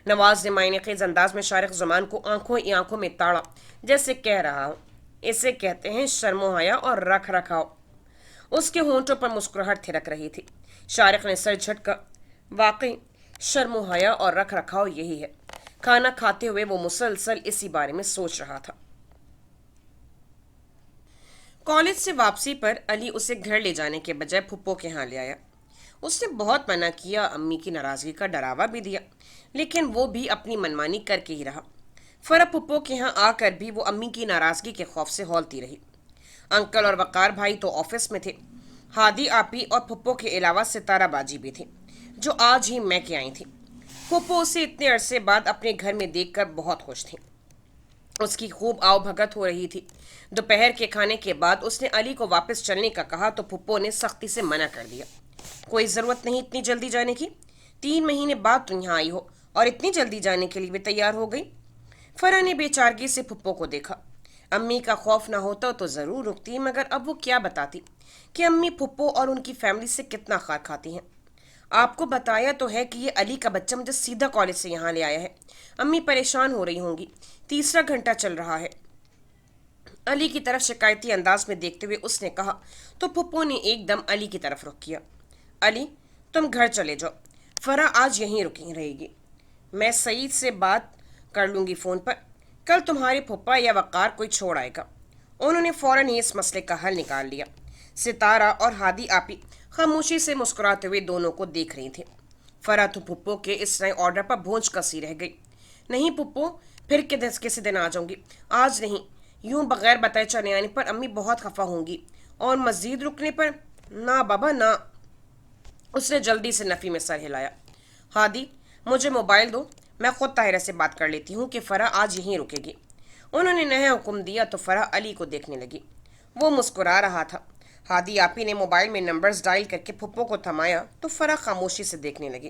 نواز نے معنی خیز انداز میں شارق زمان کو آنکھوں ہی آنکھوں میں تاڑا، جیسے کہہ رہا ہوں، اسے کہتے ہیں شرم و حیا اور رکھ رکھاؤ۔ اس کے ہونٹوں پر مسکراہٹ تھرک رہی تھی۔ شارق نے سر جھٹکا۔ واقعی شرم و حیا اور رکھ رکھاؤ یہی ہے۔ کھانا کھاتے ہوئے وہ مسلسل اسی بارے میں سوچ رہا تھا۔ کالج سے واپسی پر علی اسے گھر لے جانے کے بجائے پھپھو کے ہاں لے آیا۔ اس نے بہت منع کیا، امی کی ناراضگی کا ڈراوا بھی دیا، لیکن وہ بھی اپنی منمانی کر کے ہی رہا۔ فرح پھپھو کے ہاں آ کر بھی وہ امی کی ناراضگی کے خوف سے ہولتی رہی۔ انکل اور وقار بھائی تو آفس میں تھے۔ ہادی آپی اور پھپھو کے علاوہ ستارہ باجی بھی تھی، جو آج ہی میکے آئی تھی۔ پھپھو اسے اتنے عرصے بعد اپنے گھر میں دیکھ کر بہت خوش تھیں۔ اس کی خوب آؤ بھگت ہو رہی تھی۔ دوپہر کے کھانے کے بعد اس نے علی کو واپس چلنے کا کہا تو پھپھو نے سختی سے منع کر دیا۔ کوئی ضرورت نہیں اتنی جلدی جانے کی، 3 مہینے بعد تم یہاں آئی ہو اور اتنی جلدی جانے کے لیے بھی تیار ہو گئی۔ فرح نے بے چارگی سے پھپھو کو دیکھا۔ امی کا خوف نہ ہوتا تو ضرور رکتی، مگر اب وہ کیا بتاتی کہ امی پھپھو اور ان کی فیملی سے کتنا خار کھاتی ہیں۔ آپ کو بتایا تو ہے کہ یہ علی کا بچہ مجھے سیدھا کالج سے یہاں لے آیا ہے۔ امی پریشان ہو رہی ہوں گی، 3 گھنٹہ چل رہا ہے۔ علی کی طرف شکایتی انداز میں دیکھتے ہوئے اس نے کہا تو پھپھو نے ایک دم علی کی طرف رخ کیا۔ علی، تم گھر چلے جاؤ، فرح آج یہیں رکی رہے گی۔ میں سعید سے بات کر لوں گی فون پر، کل تمہارے پھپھا یا وقار کوئی چھوڑ آئے گا۔ انہوں نے فوراً ہی اس مسئلے کا حل نکال لیا۔ ستارہ اور ہادی آپی خاموشی سے مسکراتے ہوئے دونوں کو دیکھ رہی تھیں۔ فرح تو پھپھو کے اس نئے آرڈر پر بھونج کسی رہ گئی۔ نہیں پھپھو، پھر کسی دن آ جاؤں گی، آج نہیں۔ یوں بغیر بتائے چلے آنے پر امی بہت خفا ہوں گی، اور مزید رکنے پر نہ بابا نہ۔ اس نے جلدی سے نفی میں سر ہلایا۔ ہادی، مجھے موبائل دو، میں خود طاہرہ سے بات کر لیتی ہوں کہ فرح آج یہیں رکے گی۔ انہوں نے نیا حکم دیا تو فرح علی کو دیکھنے لگی۔ وہ مسکرا رہا تھا۔ ہادی آپی نے موبائل میں نمبرز ڈائل کر کے پھپھو کو تھمایا تو فرح خاموشی سے دیکھنے لگی۔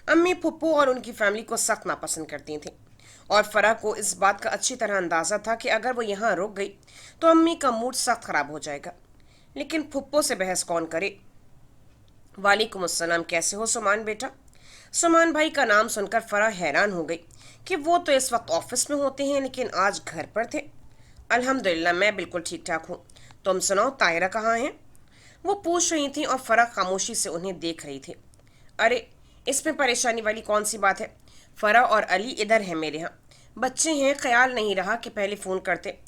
امی پھپھو اور ان کی فیملی کو سخت ناپسند کرتی تھیں، اور فرح کو اس بات کا اچھی طرح اندازہ تھا کہ اگر وہ یہاں رک گئی تو امی کا موڈ سخت خراب ہو جائے گا۔ لیکن پھپھو سے بحث کون کرے؟ وعلیکم السلام، کیسے ہو سمان بیٹا؟ سمان بھائی کا نام سن کر فرح حیران ہو گئی کہ وہ تو اس وقت آفس میں ہوتے ہیں لیکن آج گھر پر تھے۔ الحمدللہ میں بالکل ٹھیک ٹھاک ہوں، تم سناؤ طاہرہ کہاں ہیں؟ वो पूछ रही थी और फराह खामोशी से उन्हें देख रही थी। अरे, इसमें परेशानी वाली कौन सी बात है? फराह और अली इधर है मेरे यहाँ। बच्चे हैं, ख्याल नहीं रहा कि पहले फ़ोन करते।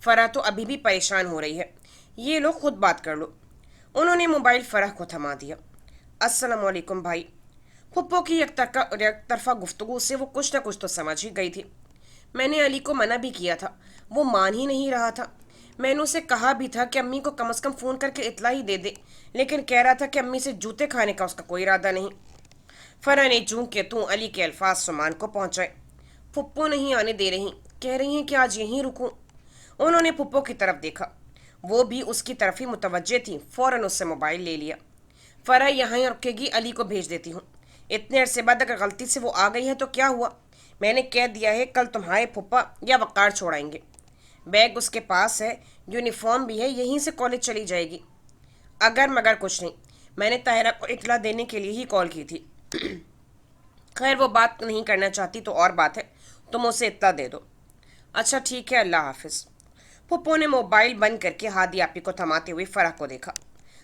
फराह तो अभी भी परेशान हो रही है। ये लो, खुद बात कर लो। उन्होंने मोबाइल फराह को थमा दिया। अस्सलाम वालेकुम भाई। फुप्पो की एक तरफा गुफ्तगू से वो कुछ न कुछ तो समझ ही गई थी। मैंने अली को मना भी किया था, वो मान ही नहीं रहा था। मैंने उसे कहा भी था कि अम्मी को कम से कम फ़ोन करके इतला ही दे दे, लेकिन कह रहा था कि अम्मी से जूते खाने का उसका कोई इरादा नहीं। फरा ने जूं के तू अली के अल्फाज सुमान को पहुंचाए। फुप्पो नहीं आने दे रही, कह रही हैं कि आज यहीं रुकूं। उन्होंने फुप्पो की तरफ देखा, वो भी उसकी तरफ ही मुतवज्जे थी। फौरन उससे मोबाइल ले लिया। फरा यहाँ ही रुकेगी, अली को भेज देती हूँ। इतने अरसे बाद अगर गलती से वो आ गई है तो क्या हुआ? मैंने कह दिया है कल तुम्हारे फुप्पा या वक़ार छोड़ाएंगे। बैग उसके पास है, यूनिफॉर्म भी है, यहीं से कॉलेज चली जाएगी। अगर मगर कुछ नहीं, मैंने ताहिरा को इतला देने के लिए ही कॉल की थी। खैर, वो बात नहीं करना चाहती तो और बात है, तुम उसे इतला दे दो। अच्छा ठीक है, अल्लाह हाफिज। पप्पो ने मोबाइल बंद करके हादी आपी को थमाते हुए फराह को देखा।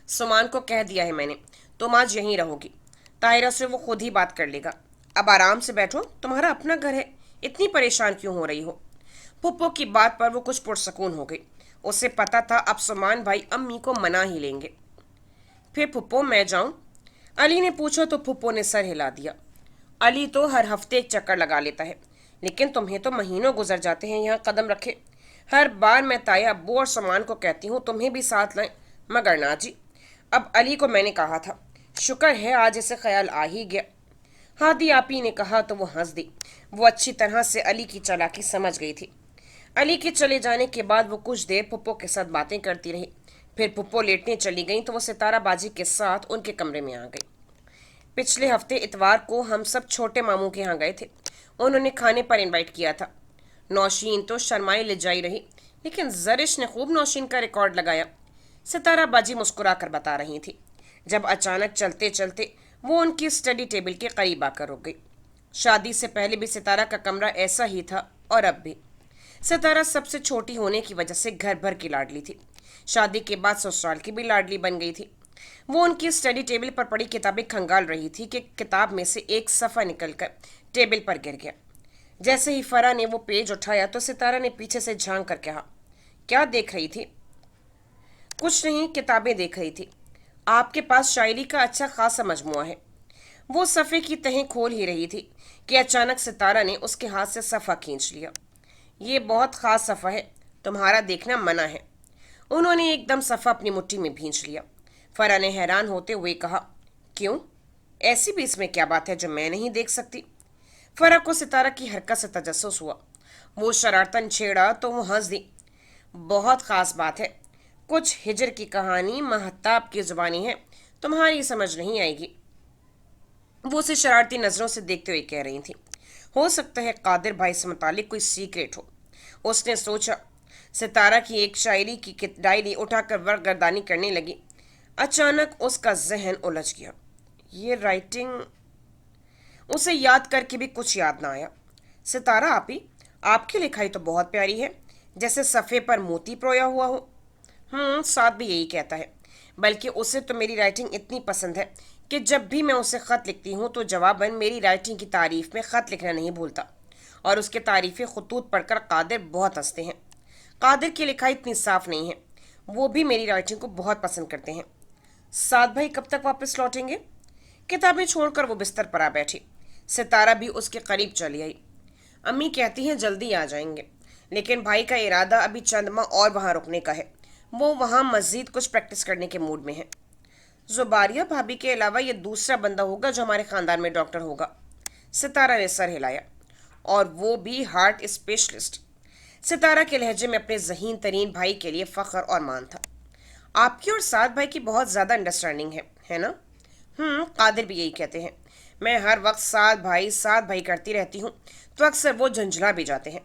सुमान को कह दिया है मैंने, तुम आज यहीं रहोगी। ताहिरा से वो खुद ही बात कर लेगा। अब आराम से बैठो, तुम्हारा अपना घर है, इतनी परेशान क्यों हो रही हो? पप्पो की बात पर वो कुछ पुरसकून हो गई। उसे पता था अब सुमान भाई अम्मी को मना ही लेंगे। फिर फुप्पो मैं जाऊं? अली ने पूछा तो फुप्पो ने सर हिला दिया। अली तो हर हफ्ते एक चक्कर लगा लेता है, लेकिन तुम्हें तो महीनों गुजर जाते हैं यहाँ कदम रखे। हर बार मैं ताया, अब्बू और सामान को कहती हूँ तुम्हें भी साथ लाएं, मगर ना जी। अब अली को मैंने कहा था, शुक्र है आज इसे ख्याल आ ही गया। हादी आपी ने कहा तो वो हंस दी। वो अच्छी तरह से अली की चालाकी समझ गई थी। अली के चले जाने के बाद वो कुछ देर पुप्पो के साथ बातें करती रही। फिर पुप्पो लेटने चली गई तो वो सितारा बाजी के साथ उनके कमरे में आ गई। पिछले हफ्ते इतवार को हम सब छोटे मामू के यहाँ गए थे। उन्होंने खाने पर इनवाइट किया था। नौशीन तो शर्माई ले जाई रही, लेकिन जरिश ने खूब नौशीन का रिकॉर्ड लगाया। सितारा बाजी मुस्कुरा कर बता रही थी, जब अचानक चलते चलते वो उनकी स्टडी टेबल के करीब आकर रुक गई। शादी से पहले भी सितारा का कमरा ऐसा ही था और अब भी। सितारा सबसे छोटी होने की वजह से घर भर की लाडली थी। शादी के बाद ससुराल की भी लाडली बन गई थी। वो उनकी स्टडी टेबल पर पड़ी किताबें खंगाल रही थी कि किताब में से एक सफ़ा निकलकर टेबल पर गिर गया। जैसे ही फरा ने वो पेज उठाया तो सितारा ने पीछे से झांक कर कहा, क्या देख रही थी? कुछ नहीं, किताबें देख रही थी। आपके पास शायरी का अच्छा खासा मजमुआ है। वो सफ़े की तहें खोल ही रही थी कि अचानक सितारा ने उसके हाथ से सफ़ा खींच लिया। ये बहुत ख़ास सफ़ा है, तुम्हारा देखना मना है। उन्होंने एकदम सफ़ा अपनी मुट्ठी में भींच लिया। फरा ने हैरान होते हुए कहा, क्यों? ऐसी भी इसमें क्या बात है जो मैं नहीं देख सकती? फरा को सितारा की हरकत से तजस्सुस हुआ। वो शरारतन छेड़ा तो वो हंस दी। बहुत ख़ास बात है, कुछ हिजर की कहानी महताब की ज़ुबानी है, तुम्हारी समझ नहीं आएगी। वो उसे शरारती नज़रों से देखते हुए कह रही थी। हो सकता है कादिर भाई से मुतालिक कोई सीक्रेट हो, उसने सोचा। सितारा की एक शायरी की डायरी उठाकर वर्कगर्दानी करने लगी। अचानक उसका जहन उलझ गया। ये राइटिंग, उसे याद करके भी कुछ याद ना आया। सितारा आपी, आपकी लिखाई तो बहुत प्यारी है, जैसे सफ़े पर मोती प्रोया हुआ हो। साथ भी यही कहता है। बल्कि उसे तो मेरी राइटिंग इतनी पसंद है कि जब भी मैं उसे ख़त लिखती हूँ तो जवाबन मेरी राइटिंग की तारीफ़ में ख़त लिखना नहीं भूलता। और उसके तारीफ़ी खतूत पढ़कर कादिर बहुत हंसते हैं। कादिर की लिखाई इतनी साफ़ नहीं है, वो भी मेरी राइटिंग को बहुत पसंद करते हैं। साद भाई कब तक वापस लौटेंगे? किताबें छोड़कर वो बिस्तर पर आ बैठी। सितारा भी उसके करीब चली आई। अम्मी कहती हैं जल्दी आ जाएंगे, लेकिन भाई का इरादा अभी चंद माह और वहाँ रुकने का है। वो वहाँ मज़ीद कुछ प्रैक्टिस करने के मूड में है। जुबारिया भाभी के अलावा ये दूसरा बंदा होगा जो हमारे ख़ानदान में डॉक्टर होगा। सितारा ने सर हिलाया। और वो भी हार्ट स्पेशलिस्ट। सितारा के लहजे में अपने ज़हीन तरीन भाई के लिए फ़ख्र और मान था। आपकी और साद भाई की बहुत ज़्यादा अंडरस्टैंडिंग है ना? कादिर भी यही कहते हैं। मैं हर वक्त साद भाई करती रहती हूँ तो अक्सर वो झंझला भी जाते हैं।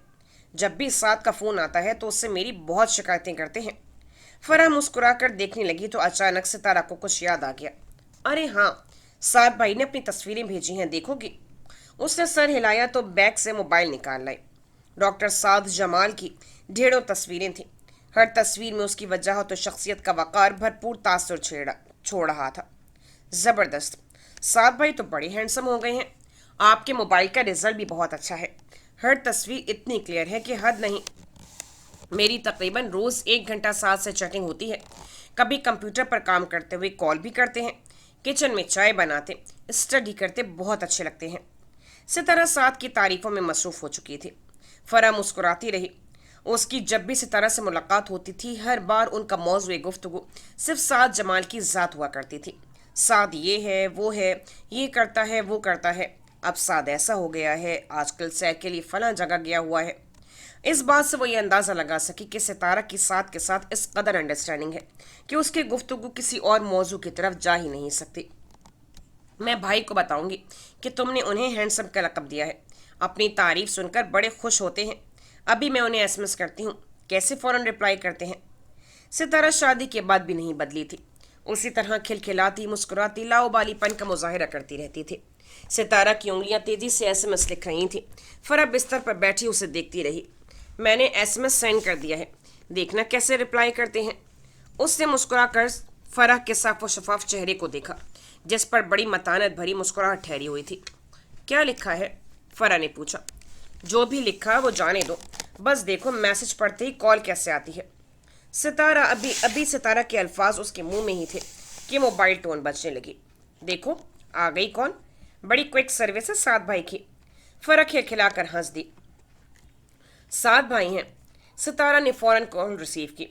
जब भी साद का फ़ोन आता है तो उससे मेरी बहुत शिकायतें करते हैं। फरा मुस्कुरा कर देखने लगी तो अचानक सितारा को कुछ याद आ गया। अरे हाँ, साद भाई ने अपनी तस्वीरें भेजी हैं, देखोगी? उसने सर हिलाया तो बैग से मोबाइल निकाल लाई। डॉक्टर साद जमाल की ढेरों तस्वीरें थीं। ہر تصویر میں اس کی وجاہت و شخصیت کا وقار بھرپور تاثر چھوڑ رہا تھا۔ زبردست، سعد بھائی تو بڑے ہینڈسم ہو گئے ہیں۔ آپ کے موبائل کا رزلٹ بھی بہت اچھا ہے، ہر تصویر اتنی کلیئر ہے کہ حد نہیں۔ میری تقریباً روز 1 گھنٹہ ساتھ سے چیٹنگ ہوتی ہے، کبھی کمپیوٹر پر کام کرتے ہوئے کال بھی کرتے ہیں، کچن میں چائے بناتے، اسٹڈی کرتے، بہت اچھے لگتے ہیں۔ ستارہ سعد کی تعریفوں میں مصروف ہو چکی تھی۔ فرح مسکراتی رہی۔ اس کی جب بھی ستارہ سے ملاقات ہوتی تھی ہر بار ان کا موضوع گفتگو صرف سعد جمال کی ذات ہوا کرتی تھی۔ سعد یہ ہے، وہ ہے، یہ کرتا ہے، وہ کرتا ہے، اب سعد ایسا ہو گیا ہے، آج کل سیر کے لیے فلاں جگہ گیا ہوا ہے۔ اس بات سے وہ یہ اندازہ لگا سکی کہ ستارہ کی سعد کے ساتھ اس قدر انڈرسٹینڈنگ ہے کہ اس کی گفتگو کسی اور موضوع کی طرف جا ہی نہیں سکتی۔ میں بھائی کو بتاؤں گی کہ تم نے انہیں ہینڈسم کا لقب دیا ہے، اپنی تعریف سن کر بڑے خوش ہوتے ہیں۔ ابھی میں انہیں ایس ایم ایس کرتی ہوں، کیسے فوراً رپلائی کرتے ہیں۔ ستارہ شادی کے بعد بھی نہیں بدلی تھی، اسی طرح کھلکھلاتی مسکراتی لاؤبالی پن کا مظاہرہ کرتی رہتی تھی۔ ستارہ کی انگلیاں تیزی سے ایس ایم ایس لکھ رہی تھیں۔ فرح بستر پر بیٹھی اسے دیکھتی رہی۔ میں نے ایس ایم ایس سینڈ کر دیا ہے، دیکھنا کیسے رپلائی کرتے ہیں۔ اس نے مسکرا کر فرح کے صاف و شفاف چہرے کو دیکھا جس پر بڑی متانت بھری مسکراہٹ ٹھہری ہوئی تھی۔ کیا لکھا ہے؟ فرح نے پوچھا۔ جو بھی لکھا وہ جانے دو، بس دیکھو میسج پڑھتے ہی کال کیسے آتی ہے۔ ستارہ ابھی ستارہ کے الفاظ اس کے منہ میں ہی تھے کہ موبائل ٹون بجنے لگی۔ دیکھو آ گئی کون، بڑی کوئک سروس ہے سعد بھائی کی۔ فرح کھلکھلا کر ہنس دی۔ سعد بھائی ہیں؟ ستارہ نے فوراً کال ریسیو کی۔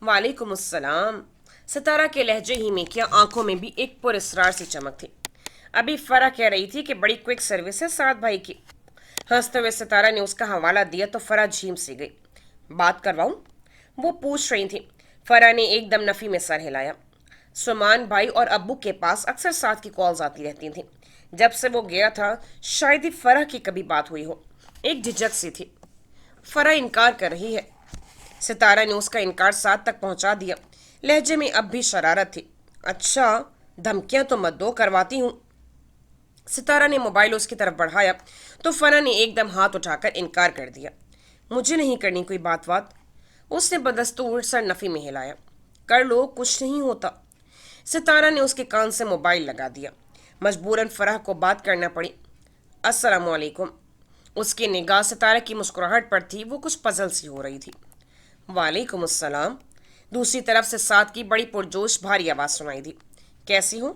وعلیکم السلام۔ ستارہ کے لہجے ہی میں کیا آنکھوں میں بھی ایک پر اسرار سی چمک تھی۔ ابھی فرح کہہ رہی تھی کہ بڑی کوئک سروس ہے سعد بھائی کی۔ ہنستے ہوئے ستارہ نے اس کا حوالہ دیا تو فرح جھیم سی گئی۔ بات کرواؤں؟ وہ پوچھ رہی تھی۔ فرح نے ایک دم نفی میں سر ہلایا۔ سمان بھائی اور ابو کے پاس اکثر ساتھ کی کالز آتی رہتی تھیں۔ جب سے وہ گیا تھا شاید ہی فرح کی کبھی بات ہوئی ہو۔ ایک جھجک سی تھی۔ فرح انکار کر رہی ہے۔ ستارہ نے اس کا انکار ساتھ تک پہنچا دیا۔ لہجے میں اب بھی شرارت تھی۔ اچھا، دھمکیاں تو مت دو، کرواتی ہوں۔ ستارہ نے موبائل اس کی طرف بڑھایا تو فرح نے ایک دم ہاتھ اٹھا کر انکار کر دیا۔ مجھے نہیں کرنی کوئی بات وات۔ اس نے بدستور سر نفی میں ہلایا۔ کر لو، کچھ نہیں ہوتا۔ ستارہ نے اس کے کان سے موبائل لگا دیا۔ مجبوراً فرح کو بات کرنا پڑی۔ السلام علیکم۔ اس کی نگاہ ستارہ کی مسکراہٹ پر تھی، وہ کچھ پزل سی ہو رہی تھی۔ وعلیکم السلام۔ دوسری طرف سے ساتھ کی بڑی پرجوش بھاری آواز سنائی دی۔ کیسی ہو؟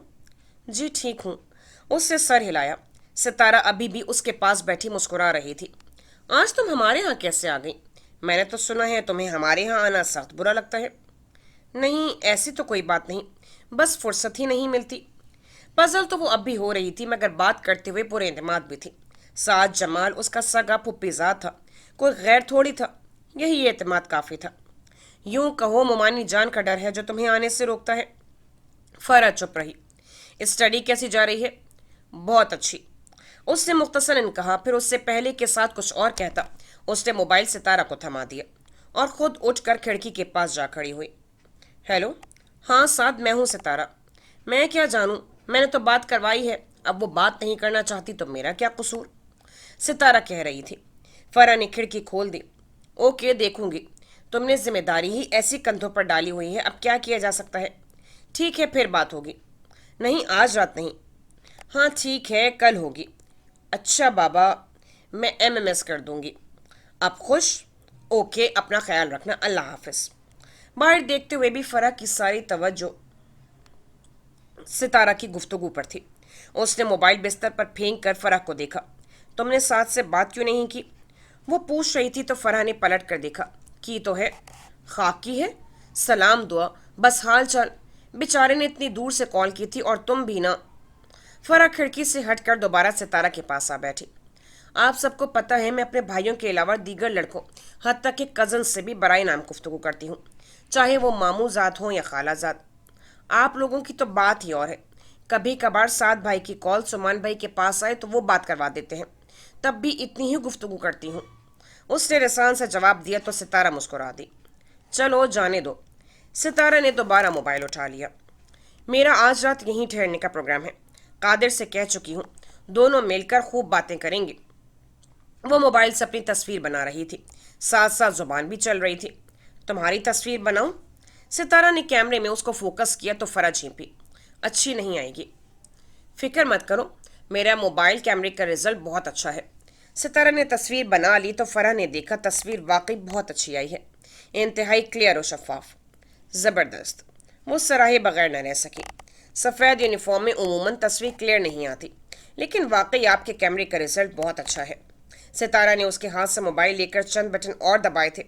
جی ٹھیک ہوں۔ اس سے سر ہلایا۔ ستارہ ابھی بھی اس کے پاس بیٹھی مسکرا رہی تھی۔ آج تم ہمارے ہاں کیسے آ گئی؟ میں نے تو سنا ہے تمہیں ہمارے ہاں آنا سخت برا لگتا ہے۔ نہیں، ایسی تو کوئی بات نہیں، بس فرصت ہی نہیں ملتی۔ پزل تو وہ اب بھی ہو رہی تھی مگر بات کرتے ہوئے پورے اعتماد بھی تھی۔ سعد جمال اس کا سگا پھپھی زاد تھا، کوئی غیر تھوڑی تھا، یہی اعتماد کافی تھا۔ یوں کہو ممانی جان کا ڈر ہے جو تمہیں آنے سے روکتا ہے۔ فرح چپ رہی۔ اسٹڈی کیسی جا رہی ہے؟ بہت اچھی، اس نے مختصراً کہا۔ پھر اس سے پہلے کے ساتھ کچھ اور کہتا اس نے موبائل ستارہ کو تھما دیا اور خود اٹھ کر کھڑکی کے پاس جا کھڑی ہوئی۔ ہیلو، ہاں سعد، میں ہوں ستارہ۔ میں کیا جانوں، میں نے تو بات کروائی ہے، اب وہ بات نہیں کرنا چاہتی تو میرا کیا قصور؟ ستارہ کہہ رہی تھی۔ فرح نے کھڑکی کھول دی۔ اوکے، دیکھوں گی، تم نے ذمہ داری ہی ایسی کندھوں پر ڈالی ہوئی ہے، اب کیا کیا جا سکتا ہے؟ ٹھیک ہے، پھر بات ہوگی۔ نہیں، آج رات نہیں۔ ہاں ٹھیک ہے، کل ہوگی۔ اچھا بابا، میں ایم ایم ایس کر دوں گی۔ اب خوش؟ اوکے، اپنا خیال رکھنا، اللہ حافظ۔ باہر دیکھتے ہوئے بھی فرح کی ساری توجہ ستارہ کی گفتگو پر تھی۔ اس نے موبائل بستر پر پھینک کر فرح کو دیکھا۔ تم نے ساتھ سے بات کیوں نہیں کی؟ وہ پوچھ رہی تھی تو فرح نے پلٹ کر دیکھا۔ کی تو ہے، خاک کی ہے، سلام دعا، بس حال چال۔ بیچارے نے اتنی دور سے کال کی تھی اور تم بھی نہ۔ فرح کھڑکی سے ہٹ کر دوبارہ ستارہ کے پاس آ بیٹھی۔ آپ سب کو پتہ ہے میں اپنے بھائیوں کے علاوہ دیگر لڑکوں حتیٰ کہ کزن سے بھی برائے نام گفتگو کرتی ہوں، چاہے وہ ماموں زاد ہوں یا خالہ زاد۔ آپ لوگوں کی تو بات ہی اور ہے۔ کبھی کبھار سعد بھائی کی کال سمان بھائی کے پاس آئے تو وہ بات کروا دیتے ہیں، تب بھی اتنی ہی گفتگو کرتی ہوں۔ اس نے رسان سے جواب دیا تو ستارہ مسکرا دی۔ چلو جانے دو۔ ستارہ نے دوبارہ موبائل اٹھا لیا۔ میرا آج رات یہیں ٹھہرنے کا پروگرام ہے، قادر سے کہہ چکی ہوں، دونوں مل کر خوب باتیں کریں گے۔ وہ موبائل سے اپنی تصویر بنا رہی تھی، ساتھ ساتھ زبان بھی چل رہی تھی۔ तुम्हारी तस्वीर बनाऊं? सितारा ने कैमरे में उसको फोकस किया तो फरा झींपी। अच्छी नहीं आएगी। फिक्र मत करो, मेरा मोबाइल कैमरे का रिजल्ट बहुत अच्छा है। सितारा ने तस्वीर बना ली तो फरा ने देखा तस्वीर वाकई बहुत अच्छी आई है, इंतहाई क्लियर और शफाफ। ज़बरदस्त। वो सराहे बगैर न रह सकी। सफ़ेद यूनिफॉर्म में उमूमन तस्वीर क्लियर नहीं आती, लेकिन वाकई आपके कैमरे का रिजल्ट बहुत अच्छा है। सितारा ने उसके हाथ से मोबाइल लेकर चंद बटन और दबाए थे।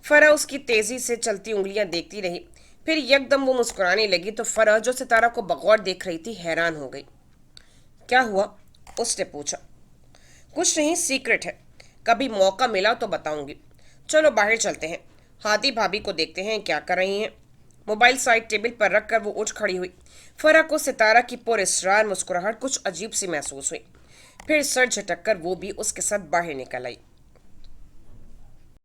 फरा उसकी तेज़ी से चलती उंगलियां देखती रही। फिर यकदम वो मुस्कुराने लगी तो फरा, जो सितारा को बगौर देख रही थी, हैरान हो गई। क्या हुआ? उसने पूछा। कुछ नहीं, सीक्रेट है। कभी मौका मिला तो बताऊंगी। चलो बाहर चलते हैं, हाथी भाभी को देखते हैं क्या कर रही हैं। मोबाइल साइड टेबल पर रखकर वो उठ खड़ी हुई। फरा को सितारा की पुरस्रार मुस्कुराहट कुछ अजीब सी महसूस हुई। फिर सर झटक कर वो भी उसके साथ बाहर निकल आई।